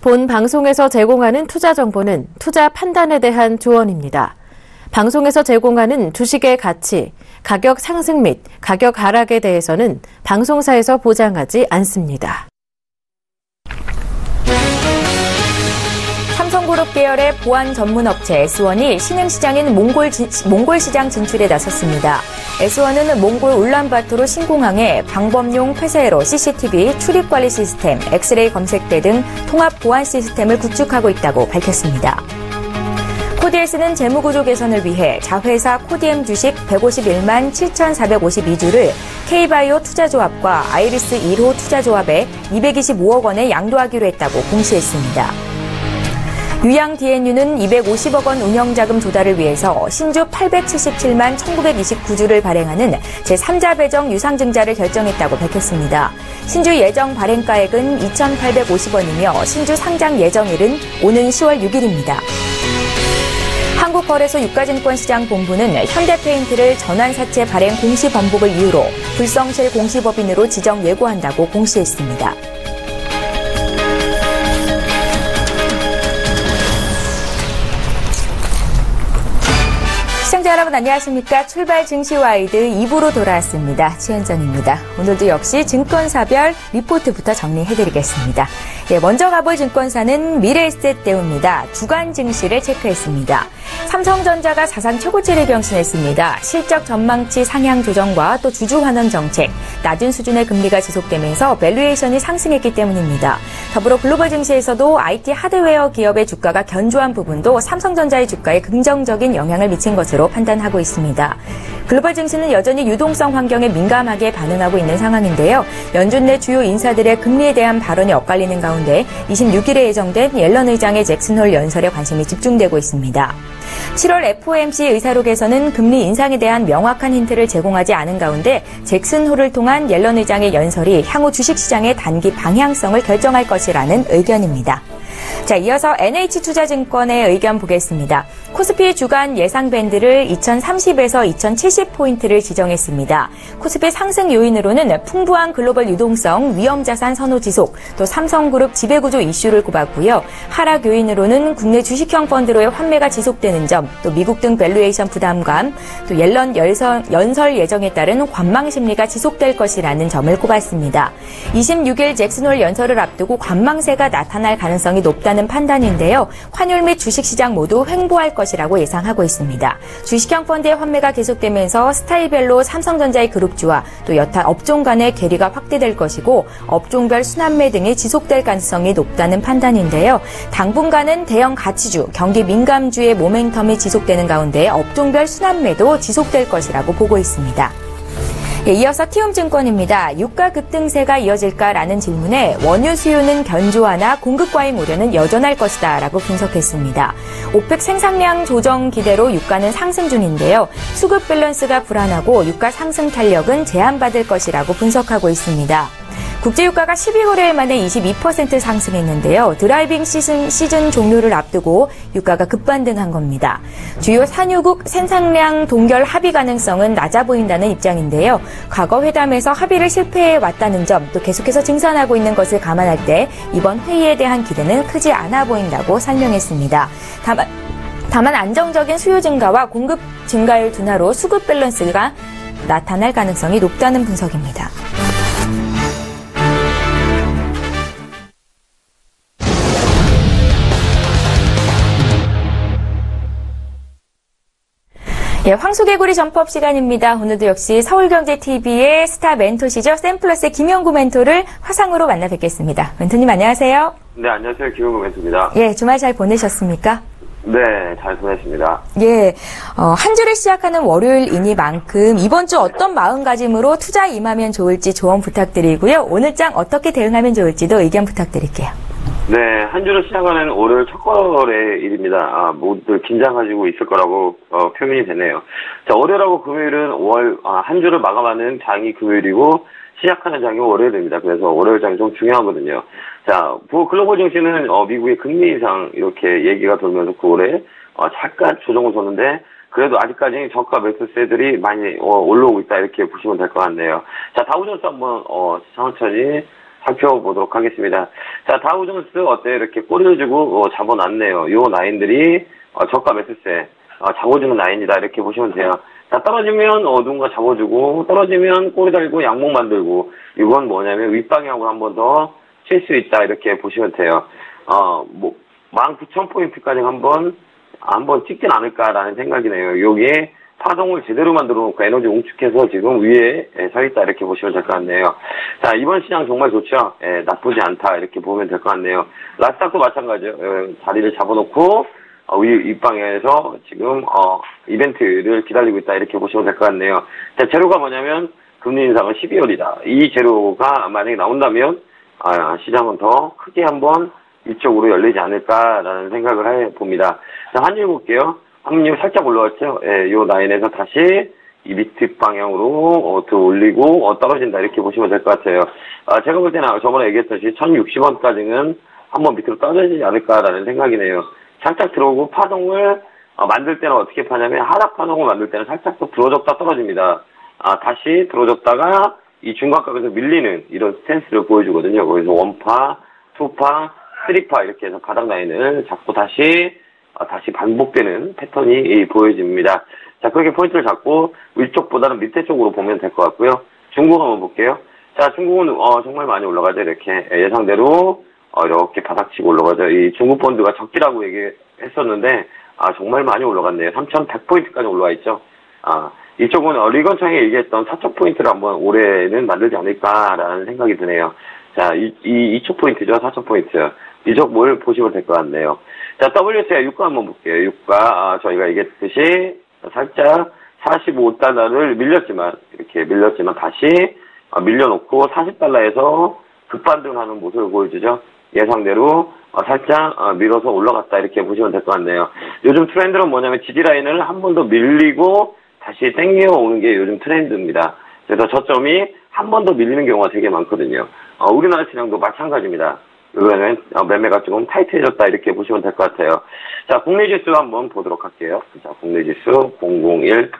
본 방송에서 제공하는 투자 정보는 투자 판단에 대한 조언입니다. 방송에서 제공하는 주식의 가치, 가격 상승 및 가격 하락에 대해서는 방송사에서 보장하지 않습니다. 삼성그룹 계열의 보안 전문 업체 S1이 신흥시장인 몽골 시장 진출에 나섰습니다. S1은 몽골 울란바토르 신공항에 방범용 폐쇄로 CCTV, 출입관리 시스템, 엑스레이 검색대 등 통합 보안 시스템을 구축하고 있다고 밝혔습니다. 코디에스는 재무구조 개선을 위해 자회사 코디엠 주식 151만 7,452주를 K바이오 투자조합과 아이리스 1호 투자조합에 225억 원에 양도하기로 했다고 공시했습니다. 유양 DNU는 250억 원 운영자금 조달을 위해서 신주 877만 1929주를 발행하는 제3자 배정 유상증자를 결정했다고 밝혔습니다. 신주 예정 발행가액은 2,850원이며 신주 상장 예정일은 오는 10월 6일입니다. 한국거래소 유가증권시장본부는 현대페인트를 전환사채 발행 공시 번복을 이유로 불성실 공시법인으로 지정 예고한다고 공시했습니다. 시청자 여러분 안녕하십니까. 출발 증시와이드 2부로 돌아왔습니다. 최현정입니다. 오늘도 역시 증권사별 리포트부터 정리해드리겠습니다. 먼저 가볼 증권사는 미래에셋대우입니다. 주간 증시를 체크했습니다. 삼성전자가 사상 최고치를 경신했습니다. 실적 전망치 상향 조정과 또 주주 환원 정책, 낮은 수준의 금리가 지속되면서 밸류에이션이 상승했기 때문입니다. 더불어 글로벌 증시에서도 IT 하드웨어 기업의 주가가 견조한 부분도 삼성전자의 주가에 긍정적인 영향을 미친 것으로 판단하고 있습니다. 글로벌 증시는 여전히 유동성 환경에 민감하게 반응하고 있는 상황인데요. 연준 내 주요 인사들의 금리에 대한 발언이 엇갈리는 가운데 26일에 예정된 옐런 의장의 잭슨홀 연설에 관심이 집중되고 있습니다. 7월 FOMC 의사록에서는 금리 인상에 대한 명확한 힌트를 제공하지 않은 가운데 잭슨홀을 통한 옐런 의장의 연설이 향후 주식시장의 단기 방향성을 결정할 것이라는 의견입니다. 자, 이어서 NH투자증권의 의견 보겠습니다. 코스피 주간 예상 밴드를 2030에서 2070포인트를 지정했습니다. 코스피 상승 요인으로는 풍부한 글로벌 유동성, 위험자산 선호 지속, 또 삼성그룹 지배구조 이슈를 꼽았고요. 하락 요인으로는 국내 주식형 펀드로의 환매가 지속되는 점, 또 미국 등 밸류에이션 부담감, 또 옐런 연설 예정에 따른 관망 심리가 지속될 것이라는 점을 꼽았습니다. 26일 잭슨홀 연설을 앞두고 관망세가 나타날 가능성이 높다는 판단인데요. 환율 및 주식시장 모두 횡보할 것이라고 예상하고 있습니다. 주식형 펀드의 환매가 계속되면서 스타일별로 삼성전자의 그룹주와 또 여타 업종 간의 괴리가 확대될 것이고 업종별 순환매 등이 지속될 가능성이 높다는 판단인데요. 당분간은 대형 가치주, 경기 민감주의 모멘텀이 지속되는 가운데 업종별 순환매도 지속될 것이라고 보고 있습니다. 이어서 티움증권입니다. 유가 급등세가 이어질까라는 질문에 원유 수요는 견조하나 공급 과잉 우려는 여전할 것이다 라고 분석했습니다. 오펙 생산량 조정 기대로 유가는 상승 중인데요. 수급 밸런스가 불안하고 유가 상승 탄력은 제한받을 것이라고 분석하고 있습니다. 국제유가가 12거래일 만에 22% 상승했는데요. 드라이빙 시즌 종료를 앞두고 유가가 급반등한 겁니다. 주요 산유국 생산량 동결 합의 가능성은 낮아 보인다는 입장인데요. 과거 회담에서 합의를 실패해 왔다는 점, 또 계속해서 증산하고 있는 것을 감안할 때 이번 회의에 대한 기대는 크지 않아 보인다고 설명했습니다. 다만 안정적인 수요 증가와 공급 증가율 둔화로 수급 밸런스가 나타날 가능성이 높다는 분석입니다. 황소개구리 점법 시간입니다. 오늘도 역시 서울경제TV의 스타 멘토시죠. 샘플러스의 김영구 멘토를 화상으로 만나 뵙겠습니다. 멘토님 안녕하세요. 네, 안녕하세요. 김영구 멘토입니다. 주말 잘 보내셨습니까? 네, 잘 보냈습니다. 한 주를 시작하는 월요일이니만큼 이번 주 어떤 마음가짐으로 투자 임하면 좋을지 조언 부탁드리고요. 오늘 장 어떻게 대응하면 좋을지도 의견 부탁드릴게요. 네, 한 주를 시작하는 월요일 첫 거래일입니다. 모두들 긴장가지고 있을 거라고 표현이 되네요. 자, 월요일하고 금요일은 한 주를 마감하는 장이 금요일이고 시작하는 장이 월요일입니다. 그래서 월요일 장이 좀 중요하거든요. 자, 글로벌 증시는 미국의 금리 인상 이렇게 얘기가 돌면서 9월에 잠깐 조정을 줬는데 그래도 아직까지 저가 매수세들이 많이 올라오고 있다 이렇게 보시면 될 것 같네요. 자, 다우존스 한번 천천히 살펴보도록 하겠습니다. 자, 다우존스 어때요? 이렇게 꼬리를 주고 잡아놨네요. 요 라인들이 저가 매수세 잡아주는 라인이다 이렇게 보시면 돼요. 자, 떨어지면 누군가 잡아주고 떨어지면 꼬리 달고 양목 만들고 이건 뭐냐면 윗방향으로 한 번 더 칠 수 있다 이렇게 보시면 돼요. 19,000포인트까지 한번 찍진 않을까라는 생각이네요. 여기에 파동을 제대로 만들어 놓고 에너지 웅축해서 지금 위에 서 있다 이렇게 보시면 될 것 같네요. 자, 이번 시장 정말 좋죠. 나쁘지 않다 이렇게 보면 될 것 같네요. 라스닥도 마찬가지죠. 자리를 잡아놓고 윗방향에서 지금 이벤트를 기다리고 있다 이렇게 보시면 될 것 같네요. 자, 재료가 뭐냐면 금리 인상은 12월이다. 이 재료가 만약에 나온다면 시장은 더 크게 한번 이쪽으로 열리지 않을까라는 생각을 해봅니다. 자, 환율 볼게요. 환율 살짝 올라왔죠. 요 라인에서 다시 이 밑 방향으로 더 올리고 떨어진다 이렇게 보시면 될 것 같아요. 제가 볼 때는 저번에 얘기했듯이 1,060원까지는 한번 밑으로 떨어지지 않을까라는 생각이네요. 살짝 들어오고 파동을 만들 때는 어떻게 파냐면 하락 파동을 만들 때는 살짝 더 들어줬다 떨어집니다. 다시 들어줬다가 이 중간값에서 밀리는 이런 스탠스를 보여주거든요. 거기서 원파, 투파, 쓰리파 이렇게 해서 바닥 라인을 잡고 다시 반복되는 패턴이 보여집니다. 자, 그렇게 포인트를 잡고 위쪽보다는 밑에 쪽으로 보면 될 것 같고요. 중국 한번 볼게요. 자, 중국은 정말 많이 올라가죠. 이렇게 예상대로 이렇게 바닥치고 올라가죠. 이 중국 본드가 적기라고 얘기했었는데 정말 많이 올라갔네요. 3,100포인트까지 올라와 있죠. 이쪽은 리건창이 얘기했던 4,000포인트를 한번 올해는 만들지 않을까라는 생각이 드네요. 자, 이쪽 포인트죠. 4,000포인트. 이쪽 뭘 보시면 될 것 같네요. 자, WTI 유가 한번 볼게요. 유가, 저희가 얘기했듯이 살짝 45달러를 밀렸지만 다시 밀려놓고 40달러에서 급반등하는 모습을 보여주죠. 예상대로 살짝 밀어서 올라갔다 이렇게 보시면 될 것 같네요. 요즘 트렌드는 뭐냐면 지지라인을 한 번 더 밀리고 다시 땡겨오는 게 요즘 트렌드입니다. 그래서 저점이 한 번 더 밀리는 경우가 되게 많거든요. 우리나라 시장도 마찬가지입니다. 이거는 매매가 조금 타이트해졌다 이렇게 보시면 될 것 같아요. 자, 국내 지수 한번 보도록 할게요. 자, 국내 지수 001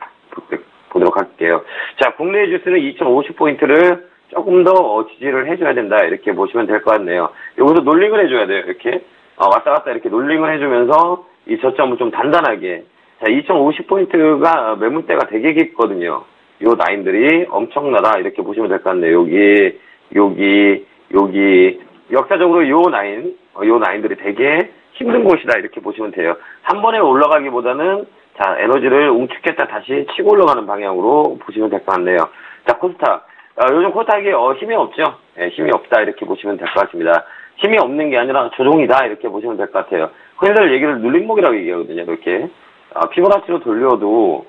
보도록 할게요. 자, 국내 지수는 2,050포인트를 조금 더 지지를 해줘야 된다 이렇게 보시면 될 것 같네요. 여기서 놀링을 해줘야 돼요. 이렇게 왔다 갔다 이렇게 놀링을 해주면서 이 저점을 좀 단단하게. 자, 2,050포인트가 매물대가 되게 깊거든요. 요 라인들이 엄청나다 이렇게 보시면 될 것 같네요. 여기 역사적으로 요 라인들이 되게 힘든 곳이다 이렇게 보시면 돼요. 한 번에 올라가기보다는 자, 에너지를 웅축했다 다시 치고 올라가는 방향으로 보시면 될 것 같네요. 자, 코스닥. 요즘 코스닥이 힘이 없죠. 힘이 없다 이렇게 보시면 될 것 같습니다. 힘이 없는 게 아니라 조종이다 이렇게 보시면 될 것 같아요. 흔히들 얘기를 눌림목이라고 얘기하거든요. 이렇게 피보나치로 돌려도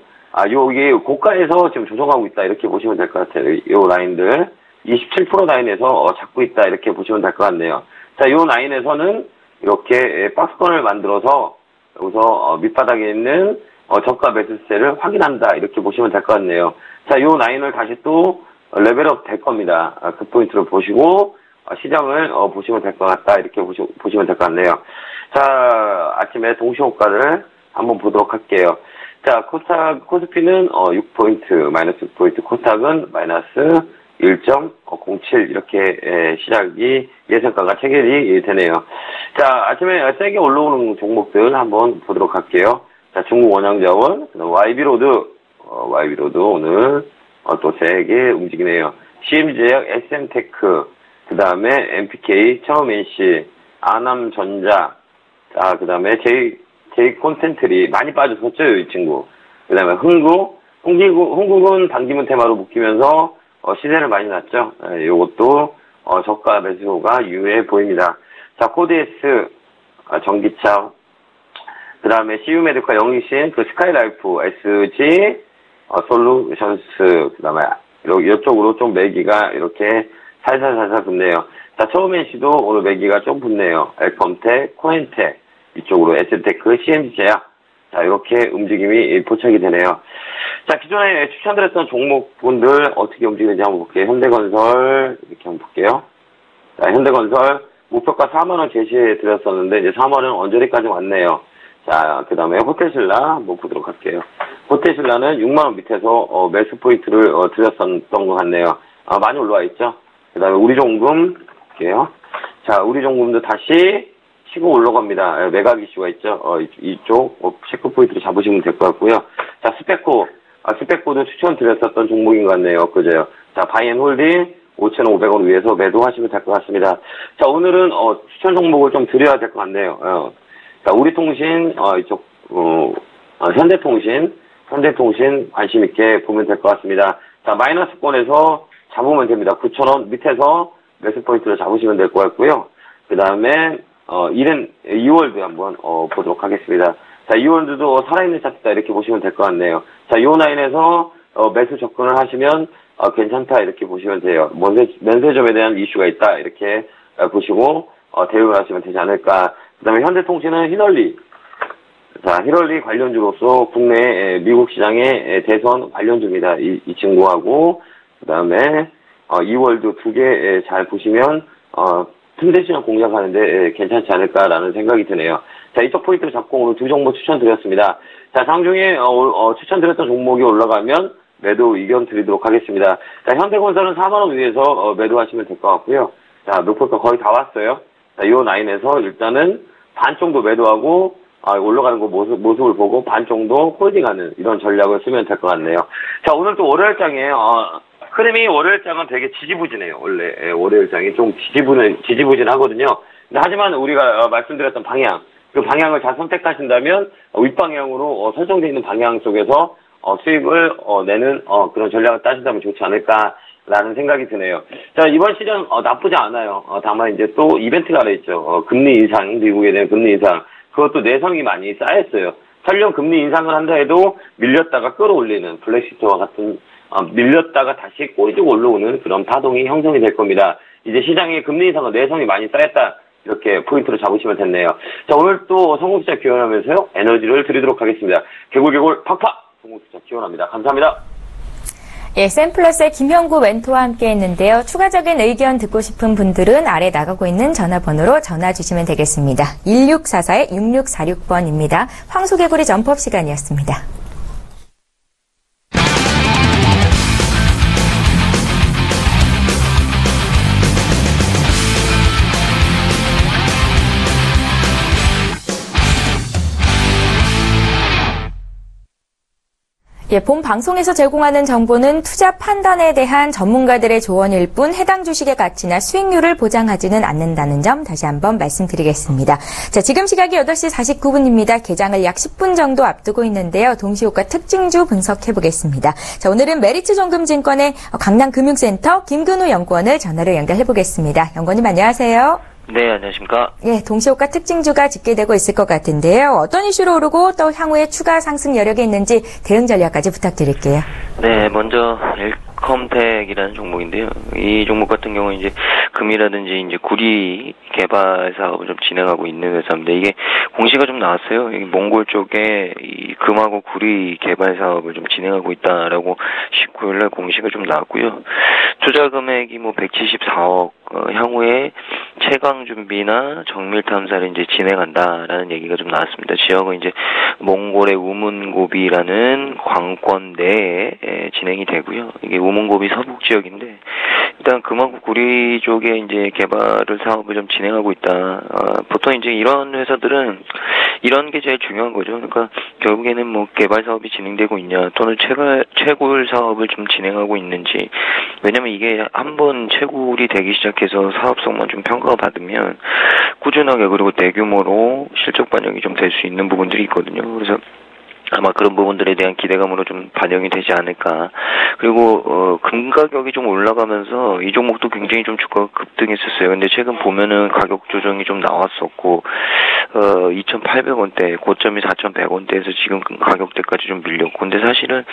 여기 고가에서 지금 조정하고 있다 이렇게 보시면 될 것 같아요. 요 라인들 27% 라인에서 잡고 있다 이렇게 보시면 될 것 같네요. 자, 요 라인에서는 이렇게 박스권을 만들어서 여기서 밑바닥에 있는 저가 매수세를 확인한다 이렇게 보시면 될 것 같네요. 자, 요 라인을 다시 또 레벨업 될 겁니다. 그 포인트를 보시고 시장을 보시면 될 것 같다 이렇게 보시면 될 것 같네요. 자, 아침에 동시호가를 한번 보도록 할게요. 자, 코스피는 6포인트, 마이너스 6포인트, 코스닥은 마이너스 1.07 이렇게 시작이 예상가가 체결이 되네요. 자, 아침에 세게 올라오는 종목들 한번 보도록 할게요. 자, 중국 원양자원, YB로드 오늘 또 세게 움직이네요. CM제약, SM테크, 그 다음에 MPK, 처음NC, 아남전자, 자, 그 다음에 J콘텐트리 많이 빠졌었죠, 이 친구. 그 다음에 흥국은 반기문 테마로 묶이면서 시세를 많이 났죠. 요것도 저가 매수가 유효해 보입니다. 자, 코드S, 전기차, 그 다음에 CU메디카, 영리신, 그 스카이라이프, SG, 솔루션스, 그 다음에 이쪽으로 좀 매기가 이렇게 살살살살 붙네요. 자, 처음NC도 오늘 매기가 좀 붙네요. 엘컴텍, 코엔텍, 이쪽으로 S테크, CM제약. 자, 이렇게 움직임이 포착이 되네요. 자, 기존에 추천드렸던 종목분들 어떻게 움직이는지 한번 볼게요. 현대건설, 이렇게 한번 볼게요. 자, 현대건설, 목표가 4만원 제시해 드렸었는데, 이제 4만원 언저리까지 왔네요. 자, 그 다음에 호텔신라 한번 보도록 할게요. 호텔신라는 6만원 밑에서 매수 포인트를 드렸었던 것 같네요. 많이 올라와 있죠. 그 다음에 우리종금 볼게요. 자, 우리 종목도 다시 치고 올라갑니다. 매각 이슈가 있죠. 이쪽 체크 포인트로 잡으시면 될 것 같고요. 자, 스펙코도 추천드렸었던 종목인 것 같네요. 그죠? 자, 바이앤홀딩 5,500원 위에서 매도하시면 될 것 같습니다. 자, 오늘은 추천 종목을 좀 드려야 될 것 같네요. 자, 우리통신 이쪽 현대통신 관심 있게 보면 될 것 같습니다. 자, 마이너스권에서 잡으면 됩니다. 9,000원 밑에서 매수 포인트로 잡으시면 될 것 같고요. 그 다음에 이월드 한번 보도록 하겠습니다. 자, 이월드도 살아있는 차트다 이렇게 보시면 될 것 같네요. 자, 이 라인에서 매수 접근을 하시면 괜찮다 이렇게 보시면 돼요. 면세점에 대한 이슈가 있다 이렇게 보시고 대응을 하시면 되지 않을까. 그 다음에 현대통신은 휘널리. 자, 휘널리 관련주로서 국내 미국 시장의 대선 관련주입니다. 이 친구하고 그 다음에 이월드 두 개 잘 보시면 틈새 시장 공략하는데 괜찮지 않을까라는 생각이 드네요. 자, 이쪽 포인트를 잡고 오늘 두 종목 추천드렸습니다. 자, 장중에 추천드렸던 종목이 올라가면 매도 의견 드리도록 하겠습니다. 자, 현대건설은 4만원 위에서 매도하시면 될 것 같고요. 자, 목표가 거의 다 왔어요. 자, 이 라인에서 일단은 반 정도 매도하고 올라가는 거 모습을 보고 반 정도 홀딩하는 이런 전략을 쓰면 될 것 같네요. 자, 오늘 또 월요일장이에요. 흐름이 월요일장은 되게 지지부진해요. 원래 월요일장이 좀 지지부진하거든요. 근데 하지만 우리가 말씀드렸던 방향, 그 방향을 잘 선택하신다면 윗방향으로 설정되어 있는 방향 속에서 수익을 내는 그런 전략을 따진다면 좋지 않을까라는 생각이 드네요. 자, 이번 시장 나쁘지 않아요. 다만 이제 또 이벤트가 하나 있죠. 금리 인상, 미국에 대한 금리 인상. 그것도 내성이 많이 쌓였어요. 설령 금리 인상을 한다 해도 밀렸다가 끌어올리는 블랙시트와 같은 밀렸다가 다시 꼬리지고 올라오는 그런 파동이 형성이 될 겁니다. 이제 시장에 금리 인상과 내성이 많이 쌓였다. 이렇게 포인트로 잡으시면 됐네요. 자, 오늘 또 성공투자 기원하면서요. 에너지를 드리도록 하겠습니다. 개굴 팍팍 성공투자 기원합니다. 감사합니다. 예, 샘플러스의 김형구 멘토와 함께 했는데요. 추가적인 의견 듣고 싶은 분들은 아래 나가고 있는 전화번호로 전화 주시면 되겠습니다. 1644-6646번입니다. 황소개구리 점법 시간이었습니다. 예, 본 방송에서 제공하는 정보는 투자 판단에 대한 전문가들의 조언일 뿐 해당 주식의 가치나 수익률을 보장하지는 않는다는 점 다시 한번 말씀드리겠습니다. 자, 지금 시각이 8시 49분입니다. 개장을 약 10분 정도 앞두고 있는데요. 동시효과 특징주 분석해 보겠습니다. 자, 오늘은 메리츠존금증권의 강남금융센터 김근우 연구원을 전화로 연결해 보겠습니다. 연구원님 안녕하세요. 네, 안녕하십니까. 예, 동시효과 특징주가 집계되고 있을 것 같은데요. 어떤 이슈로 오르고 또 향후에 추가 상승 여력이 있는지 대응 전략까지 부탁드릴게요. 네, 먼저 엘컴텍이라는 종목인데요. 이 종목 같은 경우는 이제 금이라든지 이제 구리 개발 사업을 좀 진행하고 있는 회사인데 이게 공시가 좀 나왔어요. 이 몽골 쪽에 이 금하고 구리 개발 사업을 좀 진행하고 있다라고 19일날 공시가 좀 나왔고요. 투자 금액이 174억, 향후에 채광 준비나 정밀 탐사를 이제 진행한다라는 얘기가 좀 나왔습니다. 지역은 이제 몽골의 우문고비라는 광권 내에 진행이 되고요. 이게 우문고비 서북 지역인데 일단 금하고 구리 쪽에 이제 개발을 사업을 좀 진행하고 있다. 보통 이제 이런 회사들은 이런 게 제일 중요한 거죠. 그러니까 결국에는 개발 사업이 진행되고 있냐 또는 채굴 사업을 좀 진행하고 있는지. 왜냐면 이게 한번 채굴이 되기 시작해서 사업성만 좀 평가가 받으면 꾸준하게 그리고 대규모로 실적 반영이 좀 될 수 있는 부분들이 있거든요. 그래서 아마 그런 부분들에 대한 기대감으로 좀 반영이 되지 않을까. 그리고 금 가격이 좀 올라가면서 이 종목도 굉장히 좀 주가가 급등했었어요. 근데 최근 보면은 가격 조정이 좀 나왔었고 2,800원대, 고점이 4,100원대에서 지금 가격대까지 좀 밀렸고, 근데 사실은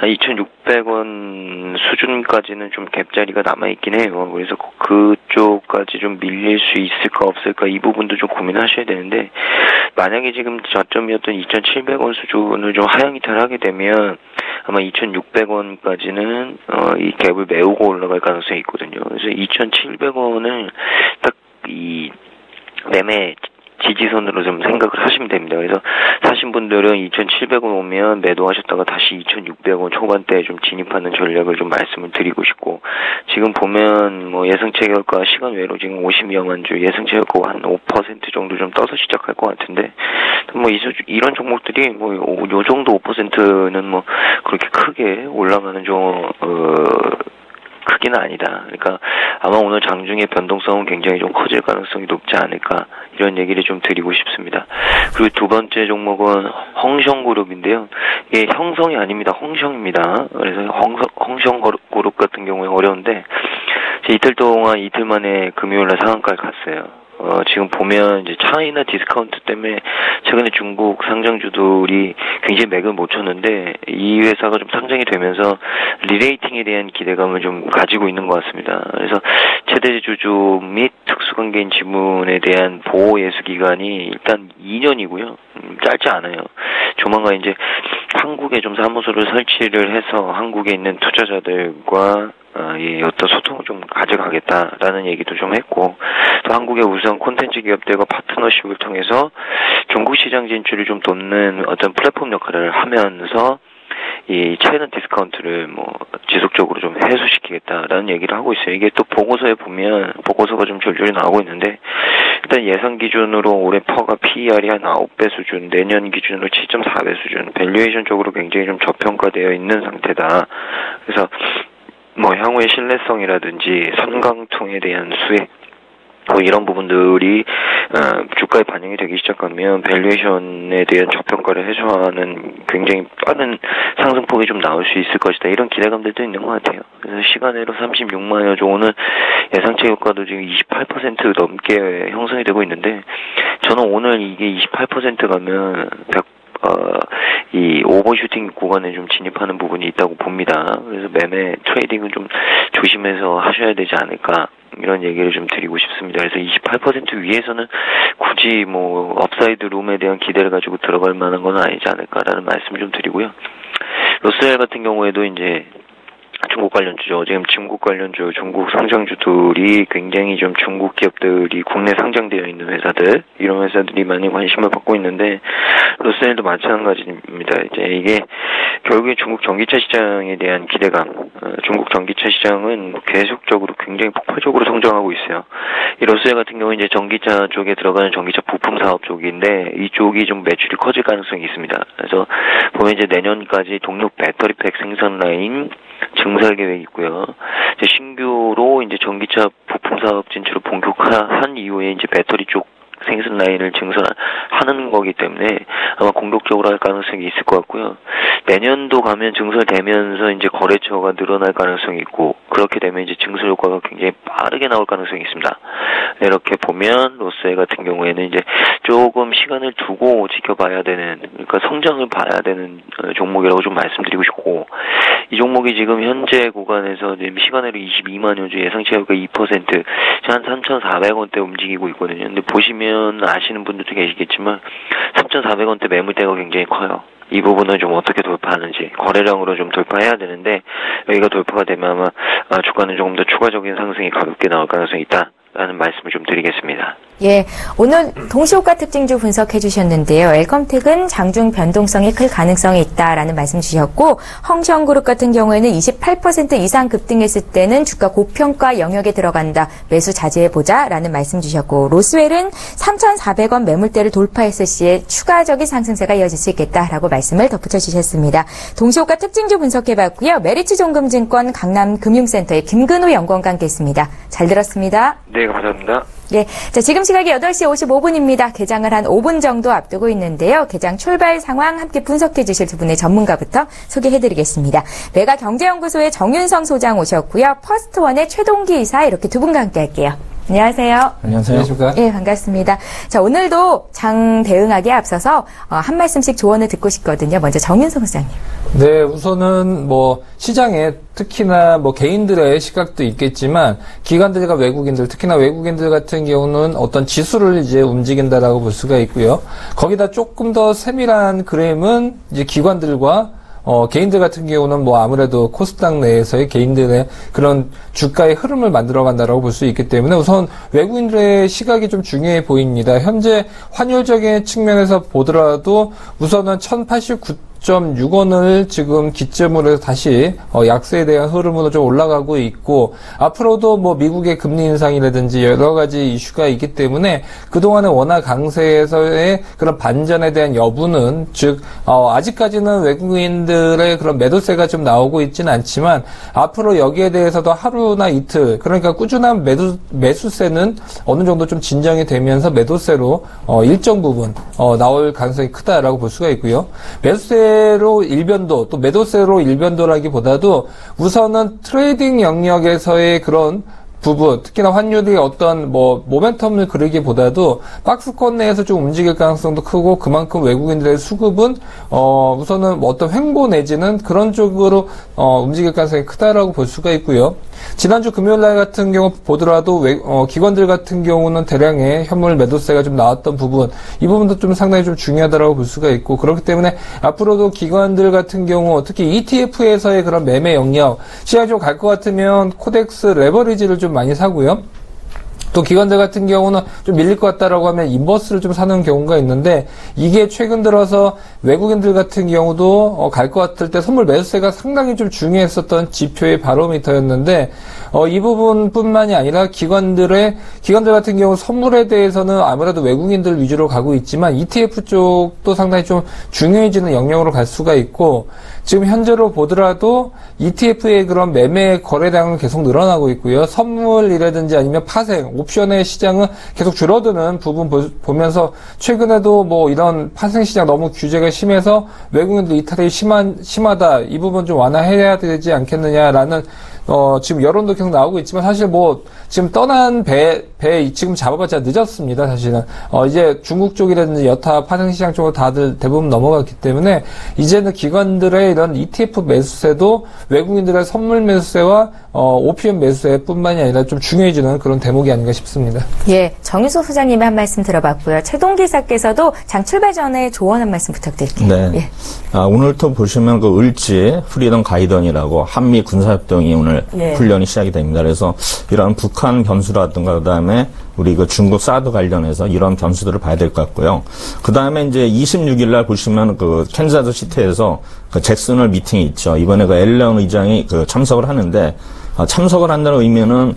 2,600원 수준까지는 좀 갭자리가 남아있긴 해요. 그래서 그쪽까지 좀 밀릴 수 있을까 없을까 이 부분도 좀 고민하셔야 되는데, 만약에 지금 저점이었던 2,700원 수준을 좀 하향 이탈하게 되면 아마 2,600원까지는 이 갭을 메우고 올라갈 가능성이 있거든요. 그래서 2,700원을 딱 이 매매 지지선으로 좀 생각을 하시면 됩니다. 그래서 사실 하신 분들은 2,700원 오면 매도하셨다가 다시 2,600원 초반대에 좀 진입하는 전략을 좀 말씀을 드리고 싶고, 지금 보면 뭐 예상치 결과 시간 외로 지금 52여만 주 예상치 결과 한 5% 정도 좀 떠서 시작할 것 같은데, 뭐 이런 종목들이 뭐 요 정도 5%는 뭐 그렇게 크게 올라가는 크기는 아니다. 그러니까 아마 오늘 장중의 변동성은 굉장히 좀 커질 가능성이 높지 않을까, 이런 얘기를 좀 드리고 싶습니다. 그리고 두 번째 종목은 헝성그룹인데요. 이게 형성이 아닙니다. 헝성입니다. 그래서 헝성그룹 같은 경우에 어려운데, 이틀 만에 금요일날 상한가를 갔어요. 지금 보면 이제 차이나 디스카운트 때문에 최근에 중국 상장주들이 굉장히 맥을 못 쳤는데, 이 회사가 좀 상장이 되면서 리레이팅에 대한 기대감을 좀 가지고 있는 것 같습니다. 그래서 최대 주주 및 특수관계인 지분에 대한 보호 예수 기간이 일단 2년이고요. 짧지 않아요. 조만간 이제 한국에 좀 사무소를 설치를 해서 한국에 있는 투자자들과 어떤 소통을 좀 가져가겠다라는 얘기도 좀 했고, 또 한국의 우수한 콘텐츠 기업들과 파트너십을 통해서 중국 시장 진출을 좀 돕는 어떤 플랫폼 역할을 하면서 이 차이나 디스카운트를 뭐 지속적으로 좀 해소시키겠다라는 얘기를 하고 있어요. 이게 또 보고서에 보면 보고서가 좀 줄줄이 나오고 있는데, 일단 예상 기준으로 올해 퍼가 PER이 한 9배 수준, 내년 기준으로 7.4배 수준, 밸류에이션 쪽으로 굉장히 좀 저평가되어 있는 상태다. 그래서 뭐 향후의 신뢰성이라든지 선강통에 대한 수혜, 뭐 이런 부분들이 주가에 반영이 되기 시작하면 밸류에이션에 대한 저평가를 해소하는 굉장히 빠른 상승폭이 좀 나올 수 있을 것이다, 이런 기대감들도 있는 것 같아요. 그래서 시간으로 36만여 주, 오늘 예상치 효과도 지금 28% 넘게 형성이 되고 있는데, 저는 오늘 이게 28% 가면 이 오버슈팅 구간에 좀 진입하는 부분이 있다고 봅니다. 그래서 매매 트레이딩은 좀 조심해서 하셔야 되지 않을까, 이런 얘기를 좀 드리고 싶습니다. 그래서 28% 위에서는 굳이 뭐 업사이드 룸에 대한 기대를 가지고 들어갈 만한 건 아니지 않을까라는 말씀을 좀 드리고요. 로스웰 같은 경우에도 이제 중국 관련주죠. 지금 중국 관련주, 중국 상장주들이 굉장히 좀 중국 기업들이 국내 상장되어 있는 회사들, 이런 회사들이 많이 관심을 받고 있는데, 로스웰도 마찬가지입니다. 이제 이게 결국에 중국 전기차 시장에 대한 기대감, 중국 전기차 시장은 계속적으로 굉장히 폭발적으로 성장하고 있어요. 이 로스웰 같은 경우는 이제 전기차 쪽에 들어가는 전기차 부품 사업 쪽인데, 이쪽이 좀 매출이 커질 가능성이 있습니다. 그래서 보면 이제 내년까지 동력 배터리팩 생산 라인 증설 계획이 있고요. 이제 신규로 이제 전기차 부품 사업 진출을 본격화한 이후에 이제 배터리 쪽 생산 라인을 증설하는 거기 때문에 아마 공격적으로 할 가능성이 있을 것 같고요. 내년도 가면 증설되면서 이제 거래처가 늘어날 가능성이 있고, 그렇게 되면 이제 증설 효과가 굉장히 빠르게 나올 가능성이 있습니다. 이렇게 보면 로스웰 같은 경우에는 이제 조금 시간을 두고 지켜봐야 되는, 그러니까 성장을 봐야 되는 종목이라고 좀 말씀드리고 싶고, 이 종목이 지금 현재 구간에서 지금 시간으로 22만여 주, 예상치 효과 2%, 한 3,400원대 움직이고 있거든요. 근데 보시면 아시는 분들도 계시겠지만 3,400원대 매물대가 굉장히 커요. 이 부분은 좀 어떻게 돌파하는지, 거래량으로 좀 돌파해야 되는데, 여기가 돌파가 되면 아마 주가는 조금 더 추가적인 상승이 가볍게 나올 가능성이 있다라는 말씀을 좀 드리겠습니다. 예, 오늘 동시효과 특징주 분석해 주셨는데요. 엘컴텍은 장중 변동성이 클 가능성이 있다라는 말씀 주셨고, 헝성그룹 같은 경우에는 28% 이상 급등했을 때는 주가 고평가 영역에 들어간다, 매수 자제해보자라는 말씀 주셨고, 로스웰은 3,400원 매물대를 돌파했을 시에 추가적인 상승세가 이어질 수 있겠다라고 말씀을 덧붙여 주셨습니다. 동시효과 특징주 분석해봤고요. 메리츠존금증권 강남금융센터의 김근우 연구원과 함께했습니다. 잘 들었습니다. 네, 감사합니다. 예, 자, 지금 시각이 8시 55분입니다. 개장을 한 5분 정도 앞두고 있는데요. 개장 출발 상황 함께 분석해 주실 두 분의 전문가부터 소개해드리겠습니다. 메가경제연구소의 정윤성 소장 오셨고요. 퍼스트원의 최동기 이사, 이렇게 두 분과 함께 할게요. 안녕하세요. 안녕하세요. 예, 반갑습니다. 자, 오늘도 장 대응하기에 앞서서 한 말씀씩 조언을 듣고 싶거든요. 먼저 정윤성 소장님. 네, 우선은 뭐 시장에 특히나 뭐 개인들의 시각도 있겠지만 기관들과 외국인들, 특히나 외국인들 같은 경우는 어떤 지수를 이제 움직인다라고 볼 수가 있고요. 거기다 조금 더 세밀한 그램은 이제 기관들과 개인들 같은 경우는 뭐 아무래도 코스닥 내에서의 개인들의 그런 주가의 흐름을 만들어간다라고 볼 수 있기 때문에 우선 외국인들의 시각이 좀 중요해 보입니다. 현재 환율적인 측면에서 보더라도 우선은 1089.6원을 지금 기점으로 해서 다시 약세에 대한 흐름으로 좀 올라가고 있고, 앞으로도 뭐 미국의 금리 인상이라든지 여러 가지 이슈가 있기 때문에 그동안의 원화 강세에서의 그런 반전에 대한 여부는, 즉 아직까지는 외국인들의 그런 매도세가 좀 나오고 있지는 않지만 앞으로 여기에 대해서도 하루나 이틀, 그러니까 꾸준한 매수세는 어느 정도 좀 진정이 되면서 매도세로 일정 부분 나올 가능성이 크다라고 볼 수가 있고요. 매수세로 일변도, 또 매도세로 일변도라기보다도 우선은 트레이딩 영역에서의 그런 부분, 특히나 환율이 어떤 뭐 모멘텀을 그리기보다도 박스권 내에서 좀 움직일 가능성도 크고, 그만큼 외국인들의 수급은 우선은 뭐 어떤 횡보 내지는 그런 쪽으로 움직일 가능성이 크다라고 볼 수가 있고요. 지난주 금요일날 같은 경우 보더라도 기관들 같은 경우는 대량의 현물 매도세가 좀 나왔던 부분, 이 부분도 좀 상당히 좀 중요하다라고 볼 수가 있고, 그렇기 때문에 앞으로도 기관들 같은 경우 특히 ETF에서의 그런 매매 영역, 시장이 좀 갈 것 같으면 코덱스 레버리지를 좀 많이 사고요. 또 기관들 같은 경우는 좀 밀릴 것 같다라고 하면 인버스를 좀 사는 경우가 있는데, 이게 최근 들어서 외국인들 같은 경우도 갈 것 같을 때 선물 매수세가 상당히 좀 중요했었던 지표의 바로미터였는데, 이 부분뿐만이 아니라 기관들 같은 경우 선물에 대해서는 아무래도 외국인들 위주로 가고 있지만 ETF 쪽도 상당히 좀 중요해지는 영역으로 갈 수가 있고, 지금 현재로 보더라도 ETF의 그런 매매 거래량은 계속 늘어나고 있고요. 선물이라든지 아니면 파생, 옵션의 시장은 계속 줄어드는 부분 보면서, 최근에도 뭐 이런 파생 시장 너무 규제가 심해서 외국인들 이탈이 심하다, 이 부분 좀 완화해야 되지 않겠느냐라는 지금 여론도 계속 나오고 있지만, 사실 뭐 지금 떠난 배 지금 잡아봤자 늦었습니다. 사실은 이제 중국 쪽이라든지 여타 파생 시장 쪽으로 다들 대부분 넘어갔기 때문에 이제는 기관들의 이런 ETF 매수세도 외국인들의 선물 매수세와 옵션 매수세뿐만이 아니라 좀 중요해지는 그런 대목이 아닌가 싶습니다. 예, 정유소 소장님의 한 말씀 들어봤고요. 최동 기사께서도 장 출발 전에 조언 한 말씀 부탁드릴게요. 네. 예. 오늘부터 보시면 그 을지 프리덤 가이던이라고 한미 군사협동이 오늘 훈련이 시작이 됩니다. 그래서 이런 북한 변수라든가 그다음에 우리 그 중국 사드 관련해서 이런 변수들을 봐야 될 것 같고요. 그다음에 이제 26일 날 보시면 그 캔자스 시티에서 그 잭슨홀 미팅이 있죠. 이번에 그 앨런 의장이 그 참석을 하는데, 참석을 한다는 의미는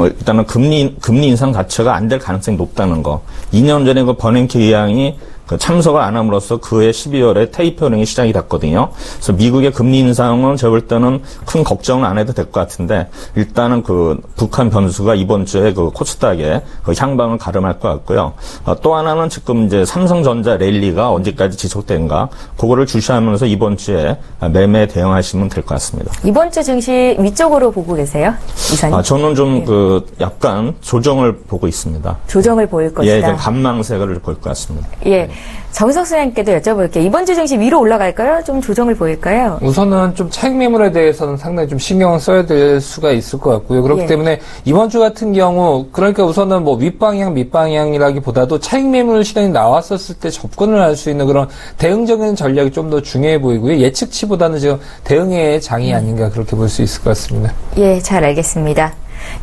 일단은 금리 인상 자체가 안 될 가능성이 높다는 거. 2년 전에 그 버냉키 의장이 그 참석을 안 함으로써 그해 12월에 테이퍼링이 시작이 됐거든요. 그래서 미국의 금리 인상은 제가 볼 때는 큰 걱정은 안 해도 될 것 같은데, 일단은 그 북한 변수가 이번 주에 그 코스닥에 그 향방을 가름할 것 같고요. 또 하나는 지금 이제 삼성전자 랠리가 언제까지 지속된가, 그거를 주시하면서 이번 주에 매매 대응하시면 될 것 같습니다. 이번 주 증시 위쪽으로 보고 계세요, 이사님? 저는 좀 그 약간 조정을 보고 있습니다. 조정을 보일 것이다. 예, 좀 관망세를 보일 것 같습니다. 예. 정석 소장님께도 여쭤볼게요. 이번 주 증시 위로 올라갈까요? 좀 조정을 보일까요? 우선은 좀 차익 매물에 대해서는 상당히 좀 신경을 써야 될 수가 있을 것 같고요. 그렇기 때문에 이번 주 같은 경우, 그러니까 우선은 뭐 윗방향, 밑방향이라기보다도 차익 매물 시장이 나왔었을 때 접근을 할 수 있는 그런 대응적인 전략이 좀 더 중요해 보이고요. 예측치보다는 지금 대응의 장이 아닌가, 그렇게 볼 수 있을 것 같습니다. 예, 잘 알겠습니다.